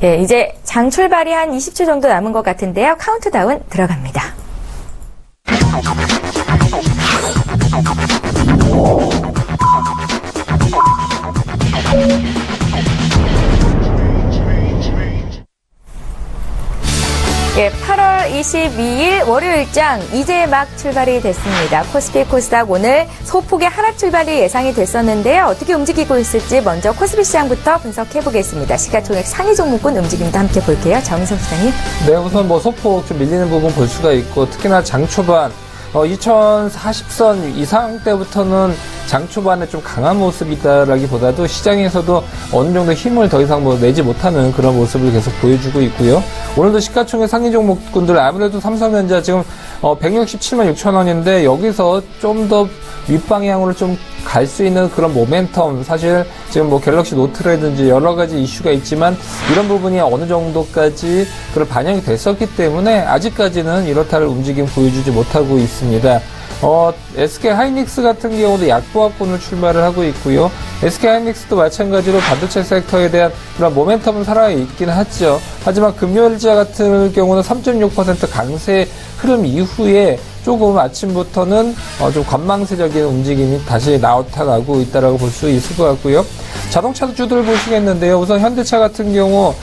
예, 이제 장 출발이 한 20초 정도 남은 것 같은데요. 카운트다운 들어갑니다. 예, 8월 22일 월요일장 이제 막 출발이 됐습니다. 코스피 코스닥 오늘 소폭의 하락 출발이 예상이 됐었는데요. 어떻게 움직이고 있을지 먼저 코스피 시장부터 분석해 보겠습니다. 시가총액 상위 종목군 움직임도 함께 볼게요. 정인석 소장님. 네, 우선 뭐 소폭 좀 밀리는 부분 볼 수가 있고, 특히나 장 초반 2040선 이상 때부터는 장 초반에 좀 강한 모습이다라기보다도 시장에서도 어느 정도 힘을 더 이상 뭐 내지 못하는 그런 모습을 계속 보여주고 있고요. 오늘도 시가총액 상위 종목군들 아무래도 삼성전자 지금 167만 6천 원인데, 여기서 좀 더 윗방향으로 좀 갈 수 있는 그런 모멘텀, 사실 지금 뭐 갤럭시 노트라든지 여러 가지 이슈가 있지만 이런 부분이 어느 정도까지 그런 반영이 됐었기 때문에 아직까지는 이렇다를 움직임 보여주지 못하고 있습니다. SK 하이닉스 같은 경우도 약보합권을 출발을 하고 있고요. SK 하이닉스도 마찬가지로 반도체 섹터에 대한 그런 모멘텀은 살아있긴 하죠. 하지만 금요일자 같은 경우는 3.6% 강세 흐름 이후에 조금 아침부터는 좀 관망세적인 움직임이 다시 나타나고 있다라고 볼 수 있을 것 같고요. 자동차 주들 보시겠는데요. 우선 현대차 같은 경우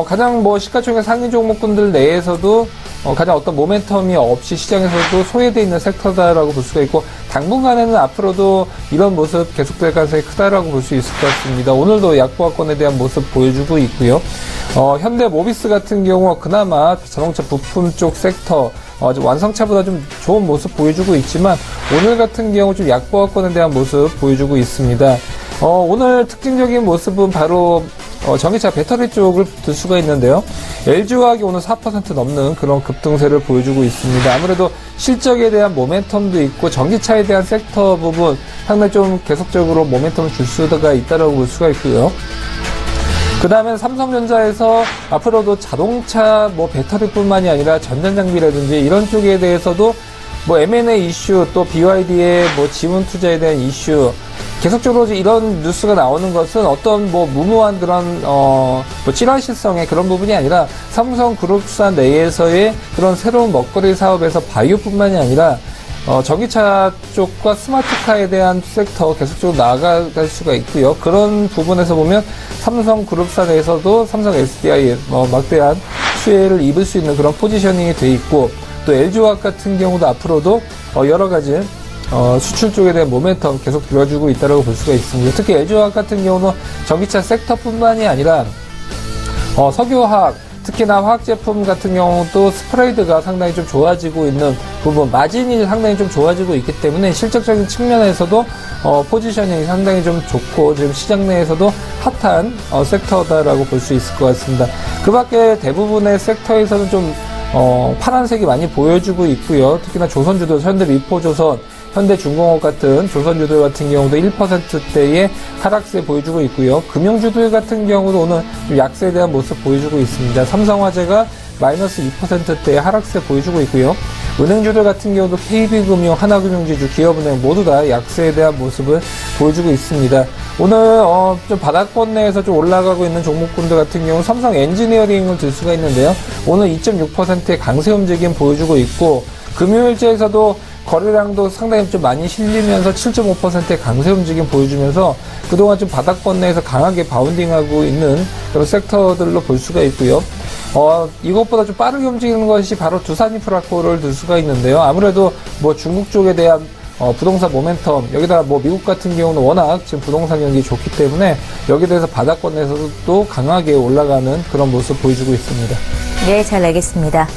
가장 시가총액 상위 종목군들 내에서도 가장 어떤 모멘텀이 없이 시장에서도 소외되어 있는 섹터다라고 볼 수가 있고, 당분간에는 앞으로도 이런 모습 계속될 가능성이 크다라고 볼 수 있을 것 같습니다. 오늘도 약보합권에 대한 모습 보여주고 있고요. 현대모비스 같은 경우 그나마 자동차 부품 쪽 섹터 완성차보다 좀 좋은 모습 보여주고 있지만, 오늘 같은 경우 좀 약보합권에 대한 모습 보여주고 있습니다. 오늘 특징적인 모습은 바로 전기차 배터리 쪽을 들 수가 있는데요. LG화학이 오늘 4% 넘는 그런 급등세를 보여주고 있습니다. 아무래도 실적에 대한 모멘텀도 있고 전기차에 대한 섹터 부분 상당히 좀 계속적으로 모멘텀을 줄 수가 있다고 볼 수가 있고요. 그 다음에 삼성전자에서 앞으로도 자동차 배터리뿐만이 아니라 전자장비라든지 이런 쪽에 대해서도 M&A 이슈, 또 BYD의 지분 투자에 대한 이슈, 계속적으로 이런 뉴스가 나오는 것은 어떤 무모한 그런 찌라시성의 그런 부분이 아니라 삼성그룹사 내에서의 그런 새로운 먹거리 사업에서 바이오뿐만이 아니라 전기차 쪽과 스마트카에 대한 섹터 계속적으로 나아갈 수가 있고요. 그런 부분에서 보면 삼성그룹사 내에서도 삼성 SDI에 막대한 수혜를 입을 수 있는 그런 포지셔닝이 돼 있고, 또 LG화학 같은 경우도 앞으로도 여러 가지 수출 쪽에 대한 모멘텀 계속 들어주고 있다고 볼 수가 있습니다. 특히 LG화학 같은 경우는 전기차 섹터뿐만이 아니라 석유화학, 특히나 화학제품 같은 경우도 스프레이드가 상당히 좀 좋아지고 있는 부분, 마진이 상당히 좀 좋아지고 있기 때문에 실적적인 측면에서도 포지셔닝이 상당히 좀 좋고 지금 시장 내에서도 핫한 섹터다라고 볼 수 있을 것 같습니다. 그 밖에 대부분의 섹터에서는 좀 파란색이 많이 보여주고 있고요. 특히나 조선주들, 현대미포조선, 현대중공업 같은 조선주들 같은 경우도 1%대의 하락세 보여주고 있고요. 금융주들 같은 경우도 오늘 좀 약세에 대한 모습 보여주고 있습니다. 삼성화재가 마이너스 2%대의 하락세 보여주고 있고요. 은행주들 같은 경우도 KB금융, 하나금융지주, 기업은행 모두 다 약세에 대한 모습을 보여주고 있습니다. 오늘 좀 바닥권 내에서 좀 올라가고 있는 종목군들 같은 경우 삼성 엔지니어링을 들 수가 있는데요. 오늘 2.6%의 강세 움직임 보여주고 있고, 금요일째에서도 거래량도 상당히 좀 많이 실리면서 7.5%의 강세 움직임 보여주면서 그동안 좀 바닥권 내에서 강하게 바운딩하고 있는 그런 섹터들로 볼 수가 있고요. 이것보다 좀 빠르게 움직이는 것이 바로 두산인프라코를 들 수가 있는데요. 아무래도 중국 쪽에 대한 부동산 모멘텀, 여기다가 미국 같은 경우는 워낙 지금 부동산 경기 좋기 때문에 여기에 대해서 바닥권 내에서도 또 강하게 올라가는 그런 모습 보여주고 있습니다. 네, 잘 알겠습니다.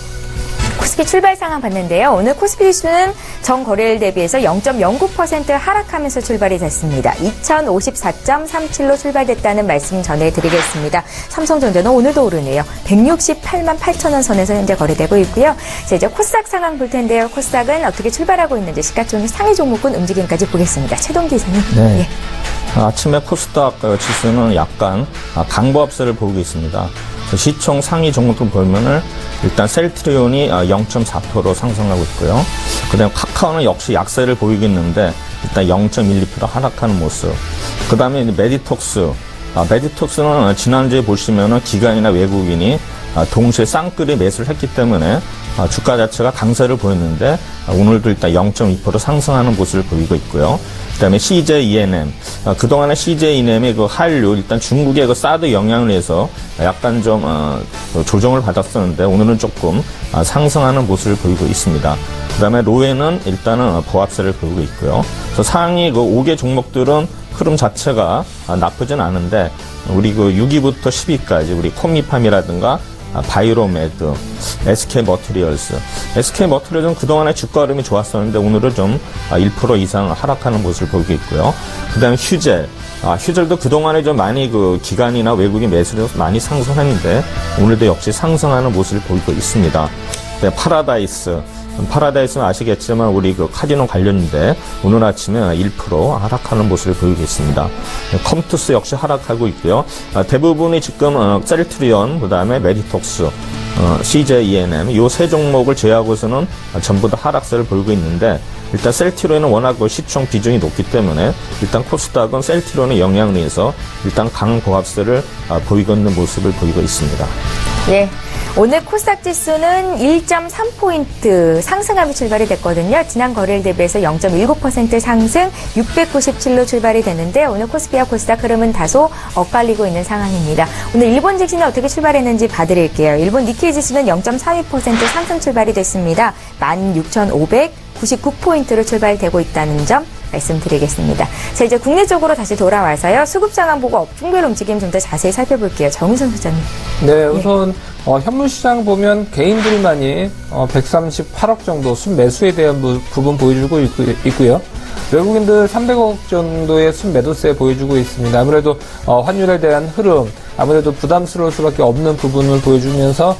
코스피 출발 상황 봤는데요. 오늘 코스피 지수는 전 거래일 대비해서 0.09% 하락하면서 출발이 됐습니다. 2054.37로 출발됐다는 말씀 전해드리겠습니다. 삼성전자는 오늘도 오르네요. 168만 8천 원 선에서 현재 거래되고 있고요. 자, 이제 코스닥 상황 볼 텐데요. 코스닥은 어떻게 출발하고 있는지 시가총액 상위 종목군 움직임까지 보겠습니다. 최동기 이사님. 네. 예. 아침에 코스닥 지수는 약간 강보합세를 보이고 있습니다. 시총 상위 종목들 보면은 일단 셀트리온이 0.4% 상승하고 있고요. 그다음에 카카오는 역시 약세를 보이고 있는데 일단 0.12% 하락하는 모습. 그다음에 메디톡스. 메디톡스는 지난주에 보시면은 기관이나 외국인이 동시에 쌍끌이 매수를 했기 때문에 주가 자체가 강세를 보였는데 오늘도 일단 0.2% 상승하는 모습을 보이고 있고요. 그다음에 CJ ENM. 그동안에 CJ ENM의 한류, 일단 중국의 사드 영향을 해서 약간 좀 조정을 받았었는데 오늘은 조금 상승하는 모습을 보이고 있습니다. 그다음에 로에는 일단은 보합세를 보이고 있고요. 그래서 상위 5개 종목들은 흐름 자체가 나쁘진 않은데 우리 6위부터 10위까지 우리 코미팜이라든가 바이로메드, SK머티리얼스. SK머티리얼스는 그동안에 주가 흐름이 좋았었는데 오늘은 좀 1% 이상 하락하는 모습을 보이고 있고요. 그 다음에 휴젤. 휴젤도 그동안에 좀 많이 기관이나 외국인 매수를 많이 상승했는데 오늘도 역시 상승하는 모습을 보이고 있습니다. 네, 파라다이스. 파라다이스는 아시겠지만 우리 그 카지노 관련인데 오늘 아침에 1% 하락하는 모습을 보이고 있습니다. 컴투스 역시 하락하고 있고요. 대부분이 지금 셀트리온, 그 다음에 메디톡스, CJENM 이 세 종목을 제외하고서는 전부 다 하락세를 보이고 있는데 일단 셀트리온은 워낙 그 시총 비중이 높기 때문에 일단 코스닥은 셀트리온의 영향을 해서 일단 강보합세를 보이고 있는 모습을 보이고 있습니다. 네. 오늘 코스닥 지수는 1.3포인트 상승하며 출발이 됐거든요. 지난 거래일 대비해서 0.19% 상승 697로 출발이 됐는데 오늘 코스피와 코스닥 흐름은 다소 엇갈리고 있는 상황입니다. 오늘 일본 증시는 어떻게 출발했는지 봐드릴게요. 일본 니케이 지수는 0.32% 상승 출발이 됐습니다. 16,599포인트로 출발되고 있다는 점 말씀드리겠습니다. 자, 이제 국내 쪽으로 다시 돌아와서요. 수급 상황 보고 업종별 움직임 좀 더 자세히 살펴볼게요. 정우선 소장님. 네, 우선 현물 시장 보면 개인들만이 138억 정도 순매수에 대한 부분 보여주고 있고요. 외국인들 300억 정도의 순매도세 보여주고 있습니다. 아무래도 환율에 대한 흐름, 아무래도 부담스러울 수밖에 없는 부분을 보여주면서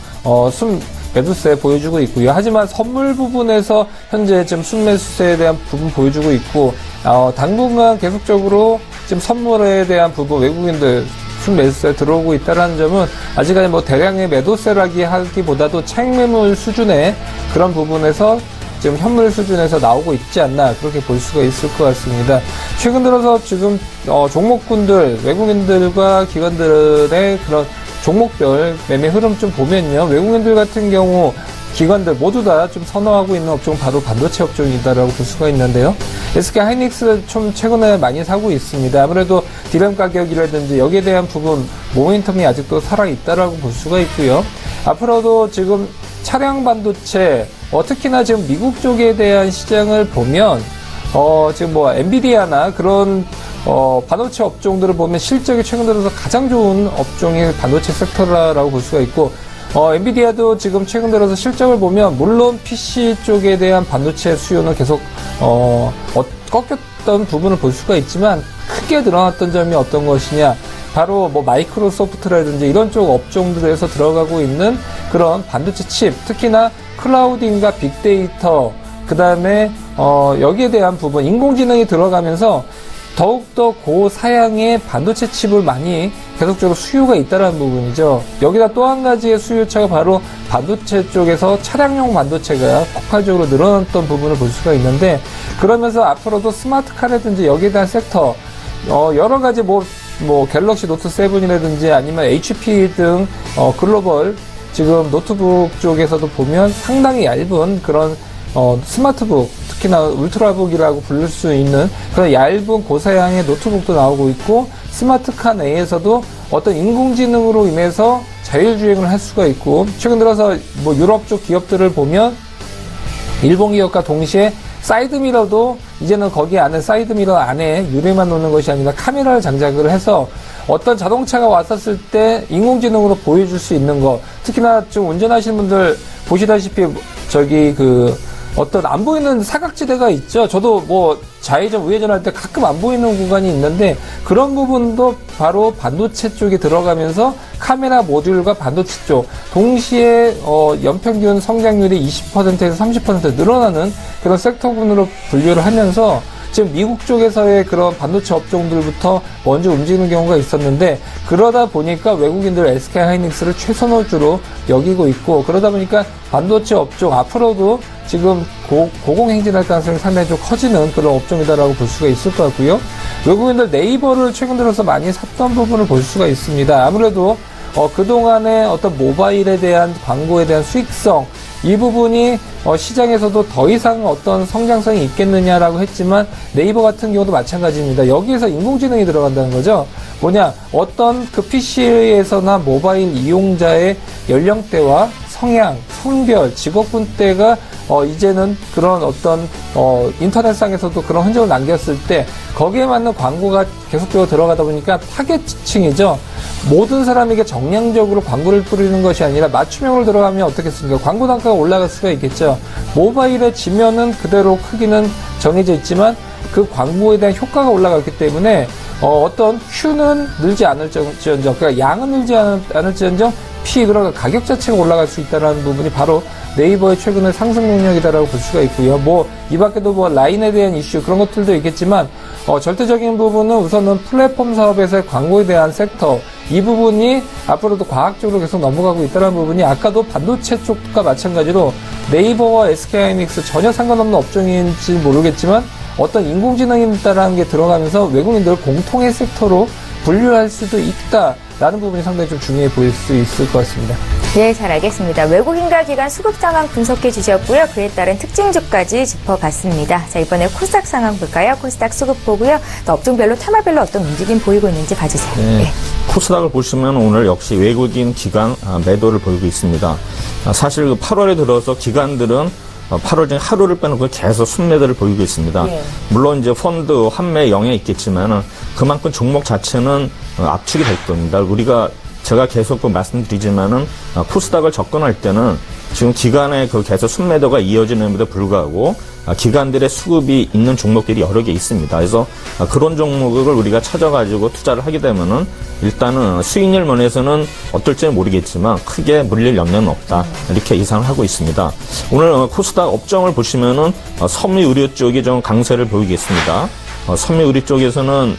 매도세 보여주고 있고요. 하지만 선물 부분에서 현재 지금 순매수세에 대한 부분 보여주고 있고, 당분간 계속적으로 지금 선물에 대한 부분 외국인들 순매수세 들어오고 있다는 점은 아직까지 대량의 매도세라기 하기보다도 차익 매물 수준의 그런 부분에서 지금 현물 수준에서 나오고 있지 않나 그렇게 볼 수가 있을 것 같습니다. 최근 들어서 지금 종목군들 외국인들과 기관들의 그런 종목별 매매 흐름 좀 보면요. 외국인들 같은 경우 기관들 모두 다 좀 선호하고 있는 업종은 바로 반도체 업종이다라고 볼 수가 있는데요. SK 하이닉스 좀 최근에 많이 사고 있습니다. 아무래도 디램 가격이라든지 여기에 대한 부분 모멘텀이 아직도 살아있다라고 볼 수가 있고요. 앞으로도 지금 차량 반도체 특히나 지금 미국 쪽에 대한 시장을 보면 지금 엔비디아나 그런 반도체 업종들을 보면 실적이 최근 들어서 가장 좋은 업종이 반도체 섹터라고 볼 수가 있고, 엔비디아도 지금 최근 들어서 실적을 보면, 물론 PC 쪽에 대한 반도체 수요는 계속, 꺾였던 부분을 볼 수가 있지만, 크게 늘어났던 점이 어떤 것이냐, 바로 마이크로소프트라든지 이런 쪽 업종들에서 들어가고 있는 그런 반도체 칩, 특히나 클라우딩과 빅데이터, 그 다음에, 여기에 대한 부분, 인공지능이 들어가면서, 더욱더 고사양의 반도체 칩을 많이 계속적으로 수요가 있다는 부분이죠. 여기다 또 한 가지의 수요차가 바로 반도체 쪽에서 차량용 반도체가 폭발적으로 늘어났던 부분을 볼 수가 있는데, 그러면서 앞으로도 스마트카라든지 여기에 대한 섹터, 여러 가지 갤럭시 노트 7이라든지 아니면 HP 등 글로벌 지금 노트북 쪽에서도 보면 상당히 얇은 그런 스마트북, 특히나 울트라북이라고 부를 수 있는 그런 얇은 고사양의 노트북도 나오고 있고, 스마트카 내에서도 어떤 인공지능으로 인해서 자율주행을 할 수가 있고, 최근 들어서 유럽 쪽 기업들을 보면 일본 기업과 동시에 사이드미러도 이제는 거기 안에 사이드미러 안에 유리만 놓는 것이 아니라 카메라를 장착을 해서 어떤 자동차가 왔었을 때 인공지능으로 보여줄 수 있는 거, 특히나 좀 운전하시는 분들 보시다시피 어떤 안 보이는 사각지대가 있죠. 저도 좌회전, 우회전 할 때 가끔 안 보이는 구간이 있는데 그런 부분도 바로 반도체 쪽에 들어가면서 카메라 모듈과 반도체 쪽 동시에 연평균 성장률이 20%에서 30% 늘어나는 그런 섹터군으로 분류를 하면서 지금 미국 쪽에서의 그런 반도체 업종들부터 먼저 움직이는 경우가 있었는데, 그러다 보니까 외국인들 SK 하이닉스를 최선호주로 여기고 있고, 그러다 보니까 반도체 업종 앞으로도 지금 고공행진할 가능성이 상당히 좀 커지는 그런 업종이다라고 볼 수가 있을 것 같고요. 외국인들 네이버를 최근 들어서 많이 샀던 부분을 볼 수가 있습니다. 아무래도 그동안의 어떤 모바일에 대한 광고에 대한 수익성, 이 부분이 시장에서도 더 이상 어떤 성장성이 있겠느냐라고 했지만 네이버 같은 경우도 마찬가지입니다. 여기에서 인공지능이 들어간다는 거죠. 어떤 그 PC에서나 모바일 이용자의 연령대와 성향, 성별, 직업군대가 이제는 그런 어떤 인터넷상에서도 그런 흔적을 남겼을 때 거기에 맞는 광고가 계속적으로 들어가다 보니까 타겟층이죠. 모든 사람에게 정량적으로 광고를 뿌리는 것이 아니라 맞춤형으로 들어가면 어떻겠습니까? 광고 단가가 올라갈 수가 있겠죠. 모바일의 지면은 그대로 크기는 정해져 있지만 그 광고에 대한 효과가 올라갔기 때문에 어떤 큐는 늘지 않을지언정, 그러니까 양은 늘지 않을지언정 높이 그런 가격 자체가 올라갈 수 있다는 부분이 바로 네이버의 최근의 상승 능력이다라고 볼 수가 있고요. 뭐 이 밖에도 뭐 라인에 대한 이슈 그런 것들도 있겠지만 절대적인 부분은 우선은 플랫폼 사업에서의 광고에 대한 섹터 이 부분이 앞으로도 과학적으로 계속 넘어가고 있다는 부분이 아까도 반도체 쪽과 마찬가지로 네이버와 SK하이닉스 전혀 상관없는 업종인지 모르겠지만 어떤 인공지능이다라는 게 들어가면서 외국인들 공통의 섹터로 분류할 수도 있다라는 부분이 상당히 좀 중요해 보일 수 있을 것 같습니다. 네, 잘 알겠습니다. 외국인과 기관 수급 상황 분석해 주셨고요. 그에 따른 특징주까지 짚어봤습니다. 자, 이번에 코스닥 상황 볼까요? 코스닥 수급 보고요. 또 업종별로 테마별로 어떤 움직임 보이고 있는지 봐주세요. 네. 네. 코스닥을 보시면 오늘 역시 외국인 기관 매도를 보이고 있습니다. 사실 8월에 들어서 기관들은 8월 중에 하루를 빼놓고 계속 순매도를 보이고 있습니다. 네. 물론 이제 펀드 환매 영향이 있겠지만 그만큼 종목 자체는 압축이 될 겁니다. 제가 계속 말씀드리지만은 코스닥을 접근할 때는 지금 기관의 계속 순매도가 이어지는데도 불구하고 기관들의 수급이 있는 종목들이 여러 개 있습니다. 그래서 그런 종목을 우리가 찾아가지고 투자를 하게 되면은 일단은 수익률 면에서는 어떨지는 모르겠지만 크게 물릴 염려는 없다. 이렇게 예상을 하고 있습니다. 오늘 코스닥 업종을 보시면은 섬유의료 쪽이 좀 강세를 보이겠습니다. 섬유의료 쪽에서는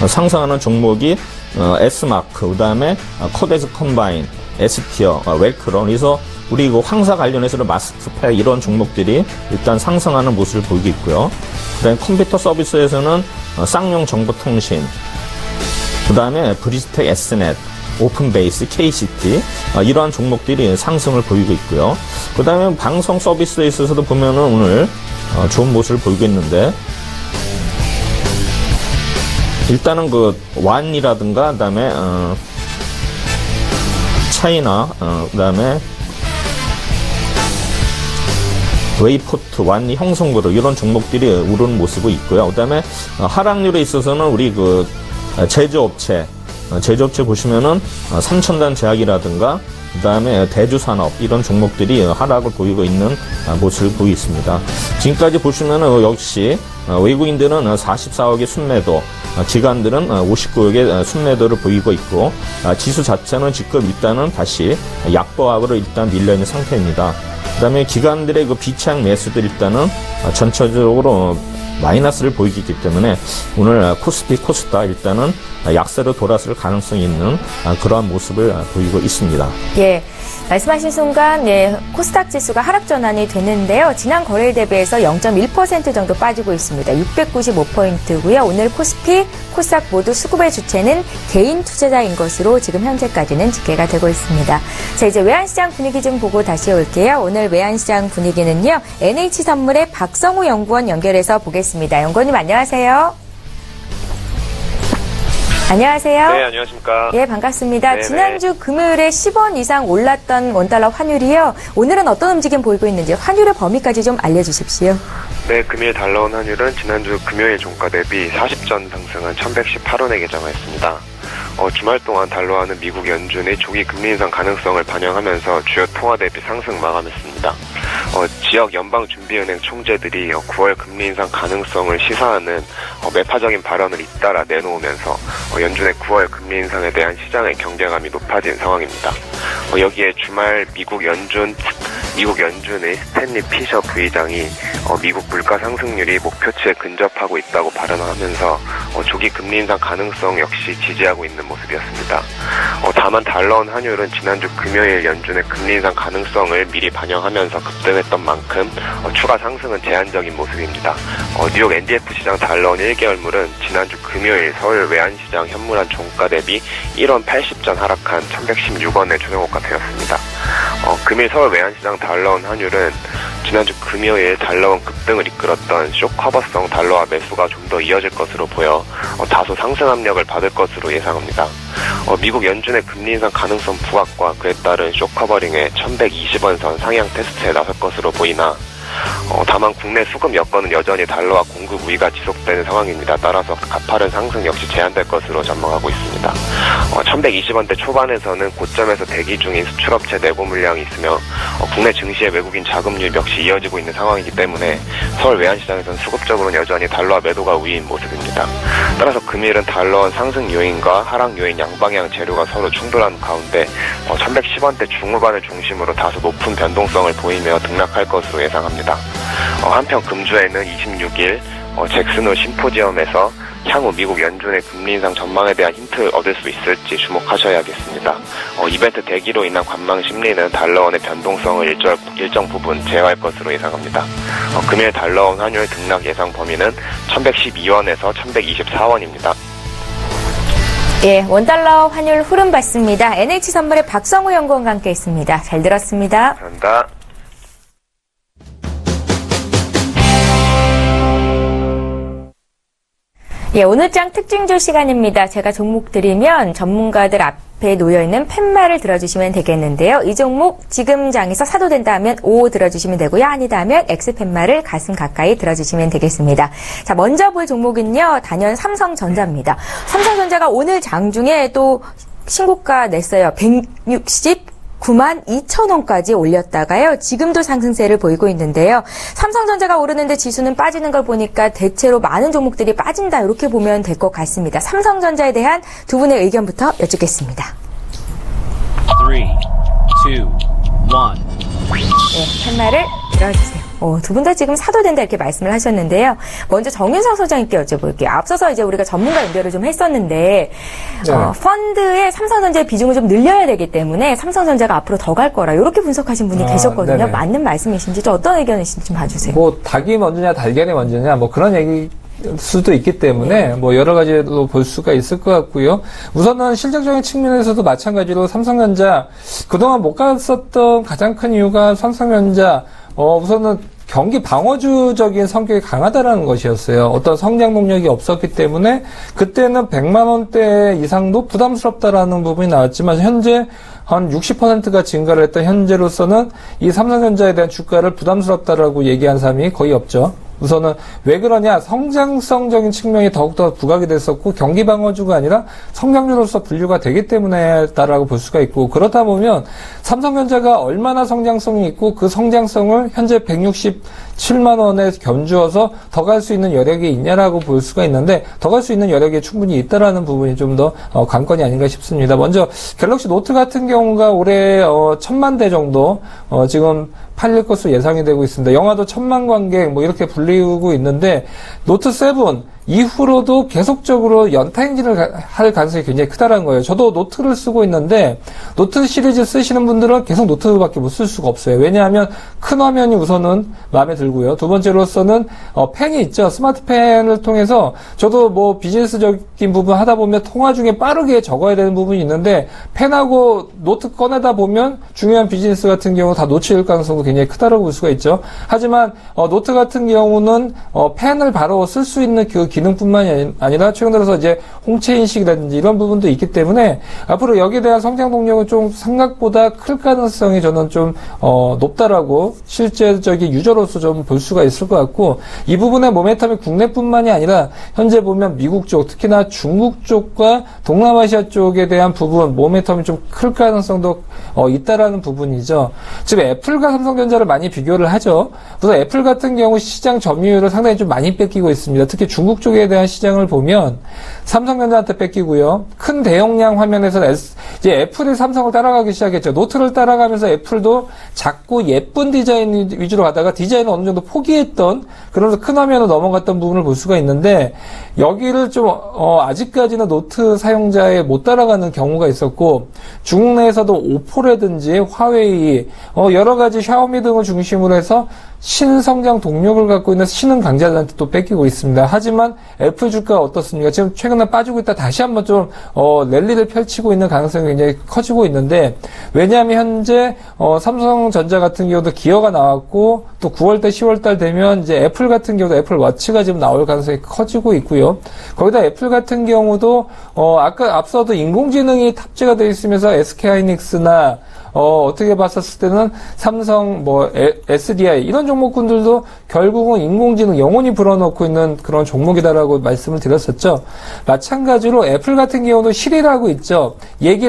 상승하는 종목이 S마크, 그 다음에 코데스 컴바인, S티어, 웰크론, 그래서 우리 황사 관련해서는 마스크팩 이런 종목들이 일단 상승하는 모습을 보이고 있고요. 그 다음에 컴퓨터 서비스에서는 쌍용 정보통신, 그 다음에 브리스텍 S넷, 오픈베이스, KCT 이러한 종목들이 상승을 보이고 있고요. 그 다음에 방송 서비스에 있어서도 보면은 오늘 좋은 모습을 보이고 있는데 일단은 완이라든가 그다음에 차이나 그다음에 웨이포트, 완이, 형성그룹 이런 종목들이 오르는 모습이 있고요. 그다음에 하락률에 있어서는 우리 제조업체 보시면은 삼천단 제약이라든가 그다음에 대주산업 이런 종목들이 하락을 보이고 있는 모습을 보이고 있습니다. 지금까지 보시면은 역시 외국인들은 44억의 순매도, 기관들은 59억의 순매도를 보이고 있고 지수 자체는 지금 일단은 다시 약보합으로 일단 밀려있는 상태입니다. 그다음에 기관들의 비차익 매수들 일단은 전체적으로 마이너스를 보이기 때문에 오늘 코스피, 코스닥 일단은 약세로 돌아설 가능성이 있는 그러한 모습을 보이고 있습니다. 예. 말씀하신 순간 코스닥 지수가 하락 전환이 되는데요. 지난 거래일 대비해서 0.1% 정도 빠지고 있습니다. 695포인트고요. 오늘 코스피, 코스닥 모두 수급의 주체는 개인 투자자인 것으로 지금 현재까지는 집계가 되고 있습니다. 자, 이제 외환시장 분위기 좀 보고 다시 올게요. 오늘 외환시장 분위기는요. NH선물의 박성우 연구원 연결해서 보겠습니다. 연구원님 안녕하세요. 안녕하세요. 네, 안녕하십니까. 예, 반갑습니다. 네네. 지난주 금요일에 10원 이상 올랐던 원달러 환율이요. 오늘은 어떤 움직임 보이고 있는지 환율의 범위까지 좀 알려주십시오. 네, 금일 달러원 환율은 지난주 금요일 종가 대비 40전 상승한 1118원에 개장했습니다. 주말 동안 달러화는 미국 연준의 조기 금리 인상 가능성을 반영하면서 주요 통화 대비 상승 마감했습니다. 지역 연방준비은행 총재들이 9월 금리 인상 가능성을 시사하는 매파적인 발언을 잇따라 내놓으면서 연준의 9월 금리 인상에 대한 시장의 경계감이 높아진 상황입니다. 여기에 주말 미국 연준의 스탠리 피셔 부의장이 미국 물가 상승률이 목표치에 근접하고 있다고 발언하면서 조기 금리 인상 가능성 역시 지지하고 있는 모습이었습니다. 다만 달러원 환율은 지난주 금요일 연준의 금리 인상 가능성을 미리 반영하면서 급등했던 만큼 추가 상승은 제한적인 모습입니다. 뉴욕 NDF 시장 달러원 1개월물은 지난주 금요일 서울 외환시장 현물한 종가 대비 1원 80전 하락한 1116원의 최저고가 되었습니다. 금일 서울 외환시장 달러원 환율은 지난주 금요일 달러원 급등을 이끌었던 쇼커버성 달러화 매수가 좀 더 이어질 것으로 보여 다소 상승 압력을 받을 것으로 예상합니다. 미국 연준의 금리 인상 가능성 부각과 그에 따른 쇼커버링의 1120원 선 상향 테스트에 나설 것으로 보이나 다만 국내 수급 여건은 여전히 달러와 공급 우위가 지속되는 상황입니다. 따라서 가파른 상승 역시 제한될 것으로 전망하고 있습니다. 1120원대 초반에서는 고점에서 대기 중인 수출업체 내고 물량이 있으며 국내 증시의 외국인 자금 유입 역시 이어지고 있는 상황이기 때문에 서울 외환시장에서는 수급적으로는 여전히 달러와 매도가 우위인 모습입니다. 따라서 금일은 달러원 상승 요인과 하락 요인 양방향 재료가 서로 충돌하는 가운데 1110원대 중후반을 중심으로 다소 높은 변동성을 보이며 등락할 것으로 예상합니다. 한편 금주에는 26일 잭슨홀 심포지엄에서 향후 미국 연준의 금리 인상 전망에 대한 힌트를 얻을 수 있을지 주목하셔야겠습니다. 이벤트 대기로 인한 관망 심리는 달러원의 변동성을 일정 부분 제어할 것으로 예상합니다. 금일 달러원 환율 등락 예상 범위는 1112원에서 1124원입니다. 예, 원달러 환율 흐름 봤습니다. NH선물의 박성우 연구원과 함께 있습니다. 잘 들었습니다. 감사합니다. 예, 오늘 장 특징주 시간입니다. 제가 종목 드리면 전문가들 앞에 놓여있는 팻말을 들어주시면 되겠는데요. 이 종목 지금 장에서 사도 된다 하면 O 들어주시면 되고요. 아니다 하면 X 팻말을 가슴 가까이 들어주시면 되겠습니다. 자, 먼저 볼 종목은요. 단연 삼성전자입니다. 삼성전자가 오늘 장중에 또 신고가 냈어요. 169만2천원까지 올렸다가요. 지금도 상승세를 보이고 있는데요. 삼성전자가 오르는데 지수는 빠지는 걸 보니까 대체로 많은 종목들이 빠진다. 이렇게 보면 될 것 같습니다. 삼성전자에 대한 두 분의 의견부터 여쭙겠습니다. 3, 2, 1. 네, 팻말을 들어주세요. 두 분 다 지금 사도 된다 이렇게 말씀을 하셨는데요. 먼저 정윤석 소장님께 여쭤볼게요. 앞서서 이제 우리가 전문가 연결을 좀 했었는데 펀드에 삼성전자의 비중을 좀 늘려야 되기 때문에 삼성전자가 앞으로 더 갈 거라 이렇게 분석하신 분이 계셨거든요. 네네. 맞는 말씀이신지 좀 어떤 의견이신지 좀 봐주세요. 뭐 닭이 먼저냐 달걀이 먼저냐 뭐 그런 얘기 수도 있기 때문에 뭐 여러 가지로 볼 수가 있을 것 같고요. 우선은 실적적인 측면에서도 마찬가지로 삼성전자 그동안 못 갔었던 가장 큰 이유가 삼성전자 우선은 경기 방어주적인 성격이 강하다라는 것이었어요. 어떤 성장 동력이 없었기 때문에 그때는 100만 원대 이상도 부담스럽다라는 부분이 나왔지만 현재 한 60%가 증가를 했던 현재로서는 이 삼성전자에 대한 주가를 부담스럽다라고 얘기한 사람이 거의 없죠. 우선은 왜 그러냐, 성장성적인 측면이 더욱더 부각이 됐었고 경기 방어주가 아니라 성장주로서 분류가 되기 때문에다라고 볼 수가 있고, 그렇다 보면 삼성전자가 얼마나 성장성이 있고 그 성장성을 현재 167만 원에 견주어서 더 갈 수 있는 여력이 있냐라고 볼 수가 있는데 더 갈 수 있는 여력이 충분히 있다라는 부분이 좀 더 관건이 아닌가 싶습니다. 먼저 갤럭시 노트 같은 경우가 올해 1000만 대 정도 지금 팔릴 것으로 예상이 되고 있습니다. 영화도 1000만 관객 뭐 이렇게 불리고 있는데 노트 7 이후로도 계속적으로 연타 행진을 할 가능성이 굉장히 크다라는 거예요. 저도 노트를 쓰고 있는데 노트 시리즈 쓰시는 분들은 계속 노트밖에 못 쓸 수가 없어요. 왜냐하면 큰 화면이 우선은 마음에 들고요. 두 번째로서는 펜이 있죠. 스마트 펜을 통해서 저도 뭐 비즈니스적인 부분 하다 보면 통화 중에 빠르게 적어야 되는 부분이 있는데 펜하고 노트 꺼내다 보면 중요한 비즈니스 같은 경우 다 놓칠 가능성도 굉장히 크다라고 볼 수가 있죠. 하지만 노트 같은 경우는 펜을 바로 쓸 수 있는 그 기능뿐만이 아니라 최근 들어서 이제 홍채 인식이라든지 이런 부분도 있기 때문에 앞으로 여기에 대한 성장 동력은 좀 생각보다 클 가능성이 저는 좀 높다라고 실제적인 유저로서 좀 볼 수가 있을 것 같고, 이 부분의 모멘텀이 국내뿐만이 아니라 현재 보면 미국 쪽, 특히나 중국 쪽과 동남아시아 쪽에 대한 부분 모멘텀이 좀 클 가능성도 있다라는 부분이죠. 지금 애플과 삼성전자를 많이 비교를 하죠. 그래서 애플 같은 경우 시장 점유율을 상당히 좀 많이 뺏기고 있습니다. 특히 중국 쪽에 대한 시장을 보면 삼성전자한테 뺏기고요. 큰 대용량 화면에서는 이제 애플이 삼성을 따라가기 시작했죠. 노트를 따라가면서 애플도 작고 예쁜 디자인 위주로 가다가 디자인을 어느 정도 포기했던, 그러면서 큰 화면으로 넘어갔던 부분을 볼 수가 있는데, 여기를 좀 아직까지는 노트 사용자에 못 따라가는 경우가 있었고, 중국 내에서도 오포라든지 화웨이, 여러 가지 샤오미 등을 중심으로 해서 신성장 동력을 갖고 있는 신흥 강자들한테 또 뺏기고 있습니다. 하지만 애플 주가가 어떻습니까? 지금 최근에 빠지고 있다 다시 한번 좀 랠리를 펼치고 있는 가능성이 굉장히 커지고 있는데, 왜냐하면 현재 삼성전자 같은 경우도 기어가 나왔고 또 9월달 10월달 되면 이제 애플 같은 경우도 애플 워치가 지금 나올 가능성이 커지고 있고요. 거기다 애플 같은 경우도 아까 앞서도 인공지능이 탑재가 되어 있으면서 SK 하이닉스나 어떻게 봤었을 때는 삼성, SDI 이런 종목군들도 결국은 인공지능 영혼이 불어넣고 있는 그런 종목이다라고 말씀을 드렸었죠. 마찬가지로 애플 같은 경우도 실이라고 있죠.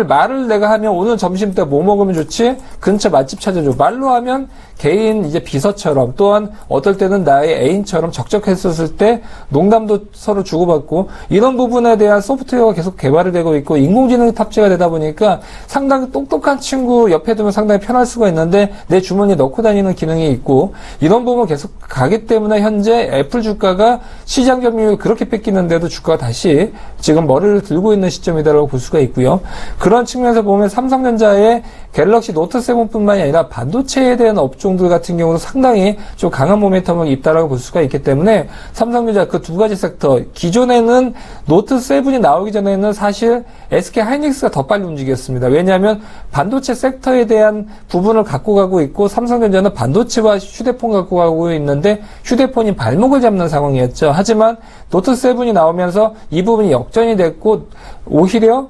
말을 내가 하면 오늘 점심 때 뭐 먹으면 좋지? 근처 맛집 찾아줘. 말로 하면 개인 이제 비서처럼 또한 어떨 때는 나의 애인처럼 적적했었을 때 농담도 서로 주고받고 이런 부분에 대한 소프트웨어가 계속 개발이 되고 있고 인공지능 탑재가 되다 보니까 상당히 똑똑한 친구 옆에 두면 상당히 편할 수가 있는데 내 주머니에 넣고 다니는 기능이 있고 이런 부분 계속 가기 때문에 현재 애플 주가가 시장 점유율 그렇게 뺏기는데도 주가가 다시 지금 머리를 들고 있는 시점이다라고 볼 수가 있고요. 그런 측면에서 보면 삼성전자의 갤럭시 노트 7뿐만이 아니라 반도체에 대한 업종들 같은 경우도 상당히 좀 강한 모멘텀을 입다라고 볼 수가 있기 때문에 삼성전자 그 두 가지 섹터 기존에는 노트 7이 나오기 전에는 사실 SK 하이닉스가 더 빨리 움직였습니다. 왜냐하면 반도체 섹터에 대한 부분을 갖고 가고 있고 삼성전자는 반도체와 휴대폰 갖고 가고 있는데 휴대폰이 발목을 잡는 상황이었죠. 하지만 노트 7이 나오면서 이 부분이 역전이 됐고 오히려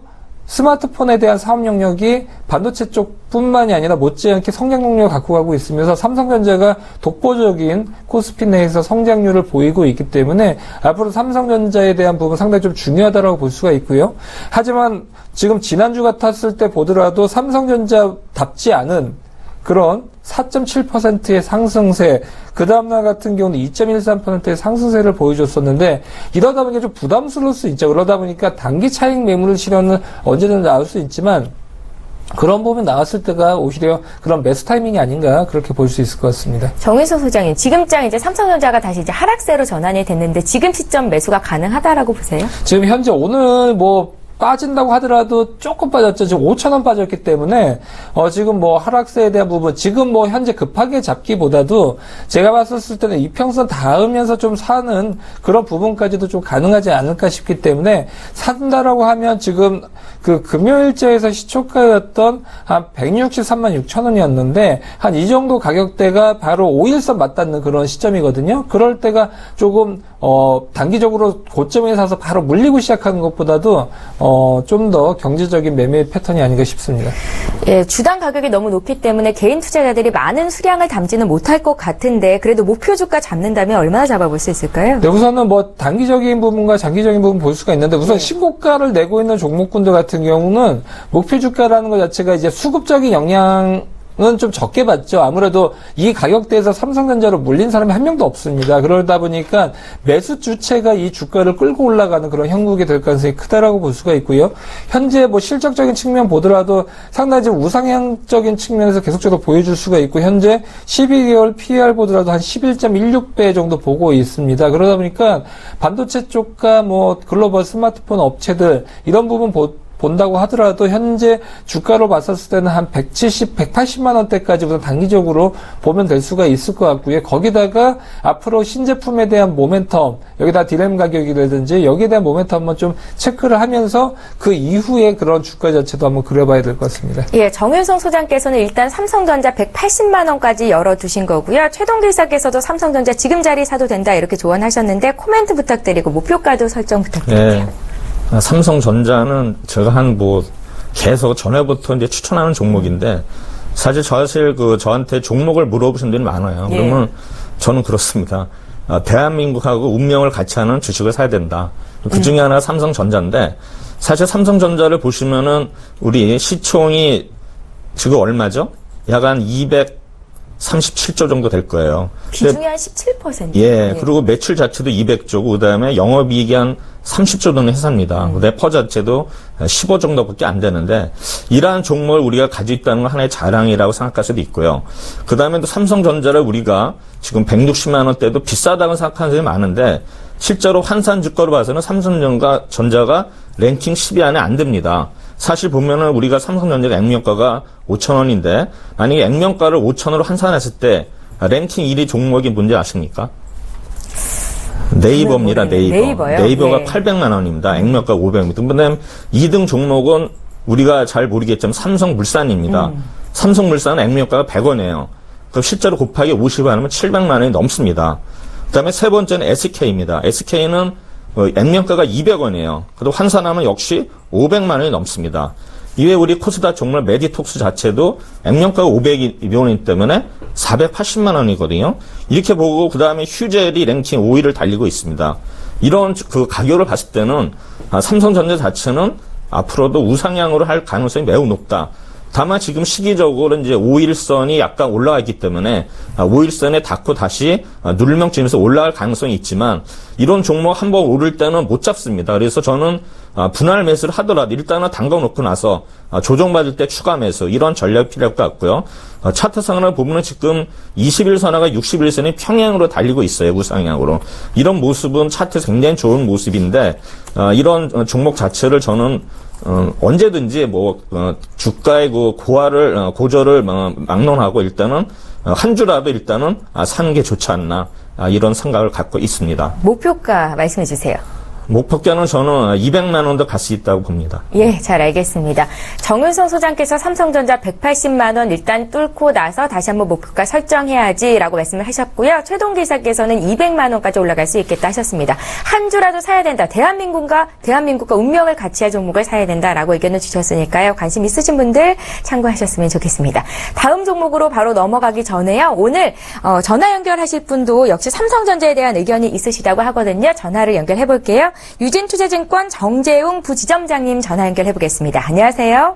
스마트폰에 대한 사업 영역이 반도체 쪽뿐만이 아니라 못지않게 성장 능력을 갖고 가고 있으면서 삼성전자가 독보적인 코스피 내에서 성장률을 보이고 있기 때문에 앞으로 삼성전자에 대한 부분 상당히 좀 중요하다고 볼 수가 있고요. 하지만 지금 지난주 같았을 때 보더라도 삼성전자답지 않은 그런 4.7%의 상승세, 그 다음날 같은 경우는 2.13%의 상승세를 보여줬었는데, 이러다 보니까 좀 부담스러울 수 있죠. 그러다 보니까 단기 차익 매물을 실현은 언제든 나올 수 있지만, 그런 부분이 나왔을 때가 오히려 그런 매수 타이밍이 아닌가, 그렇게 볼 수 있을 것 같습니다. 정인석 소장님, 지금장 이제 삼성전자가 다시 이제 하락세로 전환이 됐는데, 지금 시점 매수가 가능하다라고 보세요? 지금 현재 오늘 빠진다고 하더라도 조금 빠졌죠. 지금 5,000원 빠졌기 때문에, 지금 하락세에 대한 부분, 지금 현재 급하게 잡기보다도 제가 봤었을 때는 이평선 닿으면서 좀 사는 그런 부분까지도 좀 가능하지 않을까 싶기 때문에 산다라고 하면 지금 그 금요일째에서 시초가였던 한 163만 6천원이었는데 한 이 정도 가격대가 바로 5일선 맞닿는 그런 시점이거든요. 그럴 때가 조금, 단기적으로 고점에 사서 바로 물리고 시작하는 것보다도 좀 더 경제적인 매매 패턴이 아닌가 싶습니다. 예, 주당 가격이 너무 높기 때문에 개인 투자자들이 많은 수량을 담지는 못할 것 같은데 그래도 목표 주가 잡는다면 얼마나 잡아볼 수 있을까요? 네, 우선은 단기적인 부분과 장기적인 부분 볼 수가 있는데 우선 신고가를 내고 있는 종목군들 같은 경우는 목표 주가라는 것 자체가 이제 수급적인 영향 은 좀 적게 받죠. 아무래도 이 가격대에서 삼성전자로 물린 사람이 한 명도 없습니다. 그러다 보니까 매수 주체가 이 주가를 끌고 올라가는 그런 형국이 될 가능성이 크다라고 볼 수가 있고요. 현재 실적적인 측면 보더라도 상당히 좀 우상향적인 측면에서 계속적으로 보여줄 수가 있고 현재 12개월 PER 보더라도 한 11.16배 정도 보고 있습니다. 그러다 보니까 반도체 쪽과 글로벌 스마트폰 업체들 이런 부분 본다고 하더라도 현재 주가로 봤었을 때는 한 170, 180만 원대까지 우선 단기적으로 보면 될 수가 있을 것 같고요. 거기다가 앞으로 신제품에 대한 모멘텀, 여기다 디램 가격이라든지 여기에 대한 모멘텀 한번 좀 체크를 하면서 그 이후에 그런 주가 자체도 한번 그려봐야 될 것 같습니다. 예, 정윤성 소장께서는 일단 삼성전자 180만 원까지 열어두신 거고요. 최동길사께서도 삼성전자 지금 자리 사도 된다 이렇게 조언하셨는데 코멘트 부탁드리고 목표가도 설정 부탁드릴게요. 네. 삼성전자는 제가 계속 전에부터 이제 추천하는 종목인데, 사실 저한테 종목을 물어보신 분들이 많아요. 예. 그러면 저는 그렇습니다. 대한민국하고 운명을 같이 하는 주식을 사야 된다. 그 중에 하나가 삼성전자인데, 사실 삼성전자를 보시면은 우리 시총이 지금 얼마죠? 약 한 237조 정도 될 거예요. 비중이 한 17%. 예, 그리고 매출 자체도 200조고, 그 다음에 영업이익이 한 30조 되는 회사입니다. 내퍼 자체도 15 정도밖에 안 되는데, 이러한 종목을 우리가 가지고 있다는 건 하나의 자랑이라고 생각할 수도 있고요. 그 다음에 또 삼성전자를 우리가 지금 160만 원대도 비싸다고 생각하는 사람이 많은데, 실제로 환산 주가로 봐서는 삼성전자가 랭킹 10위 안에 안 듭니다. 사실 보면은 우리가 삼성전자가 액면가가 5,000원인데, 만약에 액면가를 5,000원으로 환산했을 때, 랭킹 1위 종목이 뭔지 아십니까? 네이버입니다. 네이버요? 네이버가 네. 800만 원입니다. 액면가 500입니다. 그다음에 2등 종목은 우리가 잘 모르겠지만 삼성물산입니다. 삼성물산은 액면가가 100원이에요. 그럼 실제로 곱하기 50을 하면 700만 원이 넘습니다. 그다음에 세 번째는 SK입니다. SK는 액면가가 200원이에요. 그래도 환산하면 역시 500만 원이 넘습니다. 이외에 우리 코스닥 종목 메디톡스 자체도 액면가가 500원이기 때문에 480만 원이거든요. 이렇게 보고 그 다음에 휴젤이 랭킹 5위를 달리고 있습니다. 이런 그 가격을 봤을 때는 삼성전자 자체는 앞으로도 우상향으로 할 가능성이 매우 높다. 다만 지금 시기적으로 이제 5일선이 약간 올라가 있기 때문에 5일선에 닿고 다시 누르명쯤에서 올라갈 가능성이 있지만 이런 종목 한번 오를 때는 못 잡습니다. 그래서 저는 분할 매수를 하더라도 일단은 담가 놓고 나서 조정받을 때 추가 매수 이런 전략이 필요할 것 같고요. 차트상으로 보면 지금 21선하고 61선이 평행으로 달리고 있어요. 우상향으로. 이런 모습은 차트 굉장히 좋은 모습인데 이런 종목 자체를 저는 언제든지 주가의 그 고저를 막론하고 일단은 한 주라도 일단은 사는 게 좋지 않나 이런 생각을 갖고 있습니다. 목표가 말씀해 주세요. 목표가는 저는 200만 원도 갈 수 있다고 봅니다. 예, 잘 알겠습니다. 정윤성 소장께서 삼성전자 180만 원 일단 뚫고 나서 다시 한번 목표가 설정해야지라고 말씀을 하셨고요. 최동 기사께서는 200만 원까지 올라갈 수 있겠다 하셨습니다. 한 주라도 사야 된다. 대한민국과 운명을 같이 할 종목을 사야 된다라고 의견을 주셨으니까요. 관심 있으신 분들 참고하셨으면 좋겠습니다. 다음 종목으로 바로 넘어가기 전에요. 오늘 전화 연결하실 분도 역시 삼성전자에 대한 의견이 있으시다고 하거든요. 전화를 연결해 볼게요. 유진투자증권 정재웅 부지점장님 전화 연결해 보겠습니다. 안녕하세요.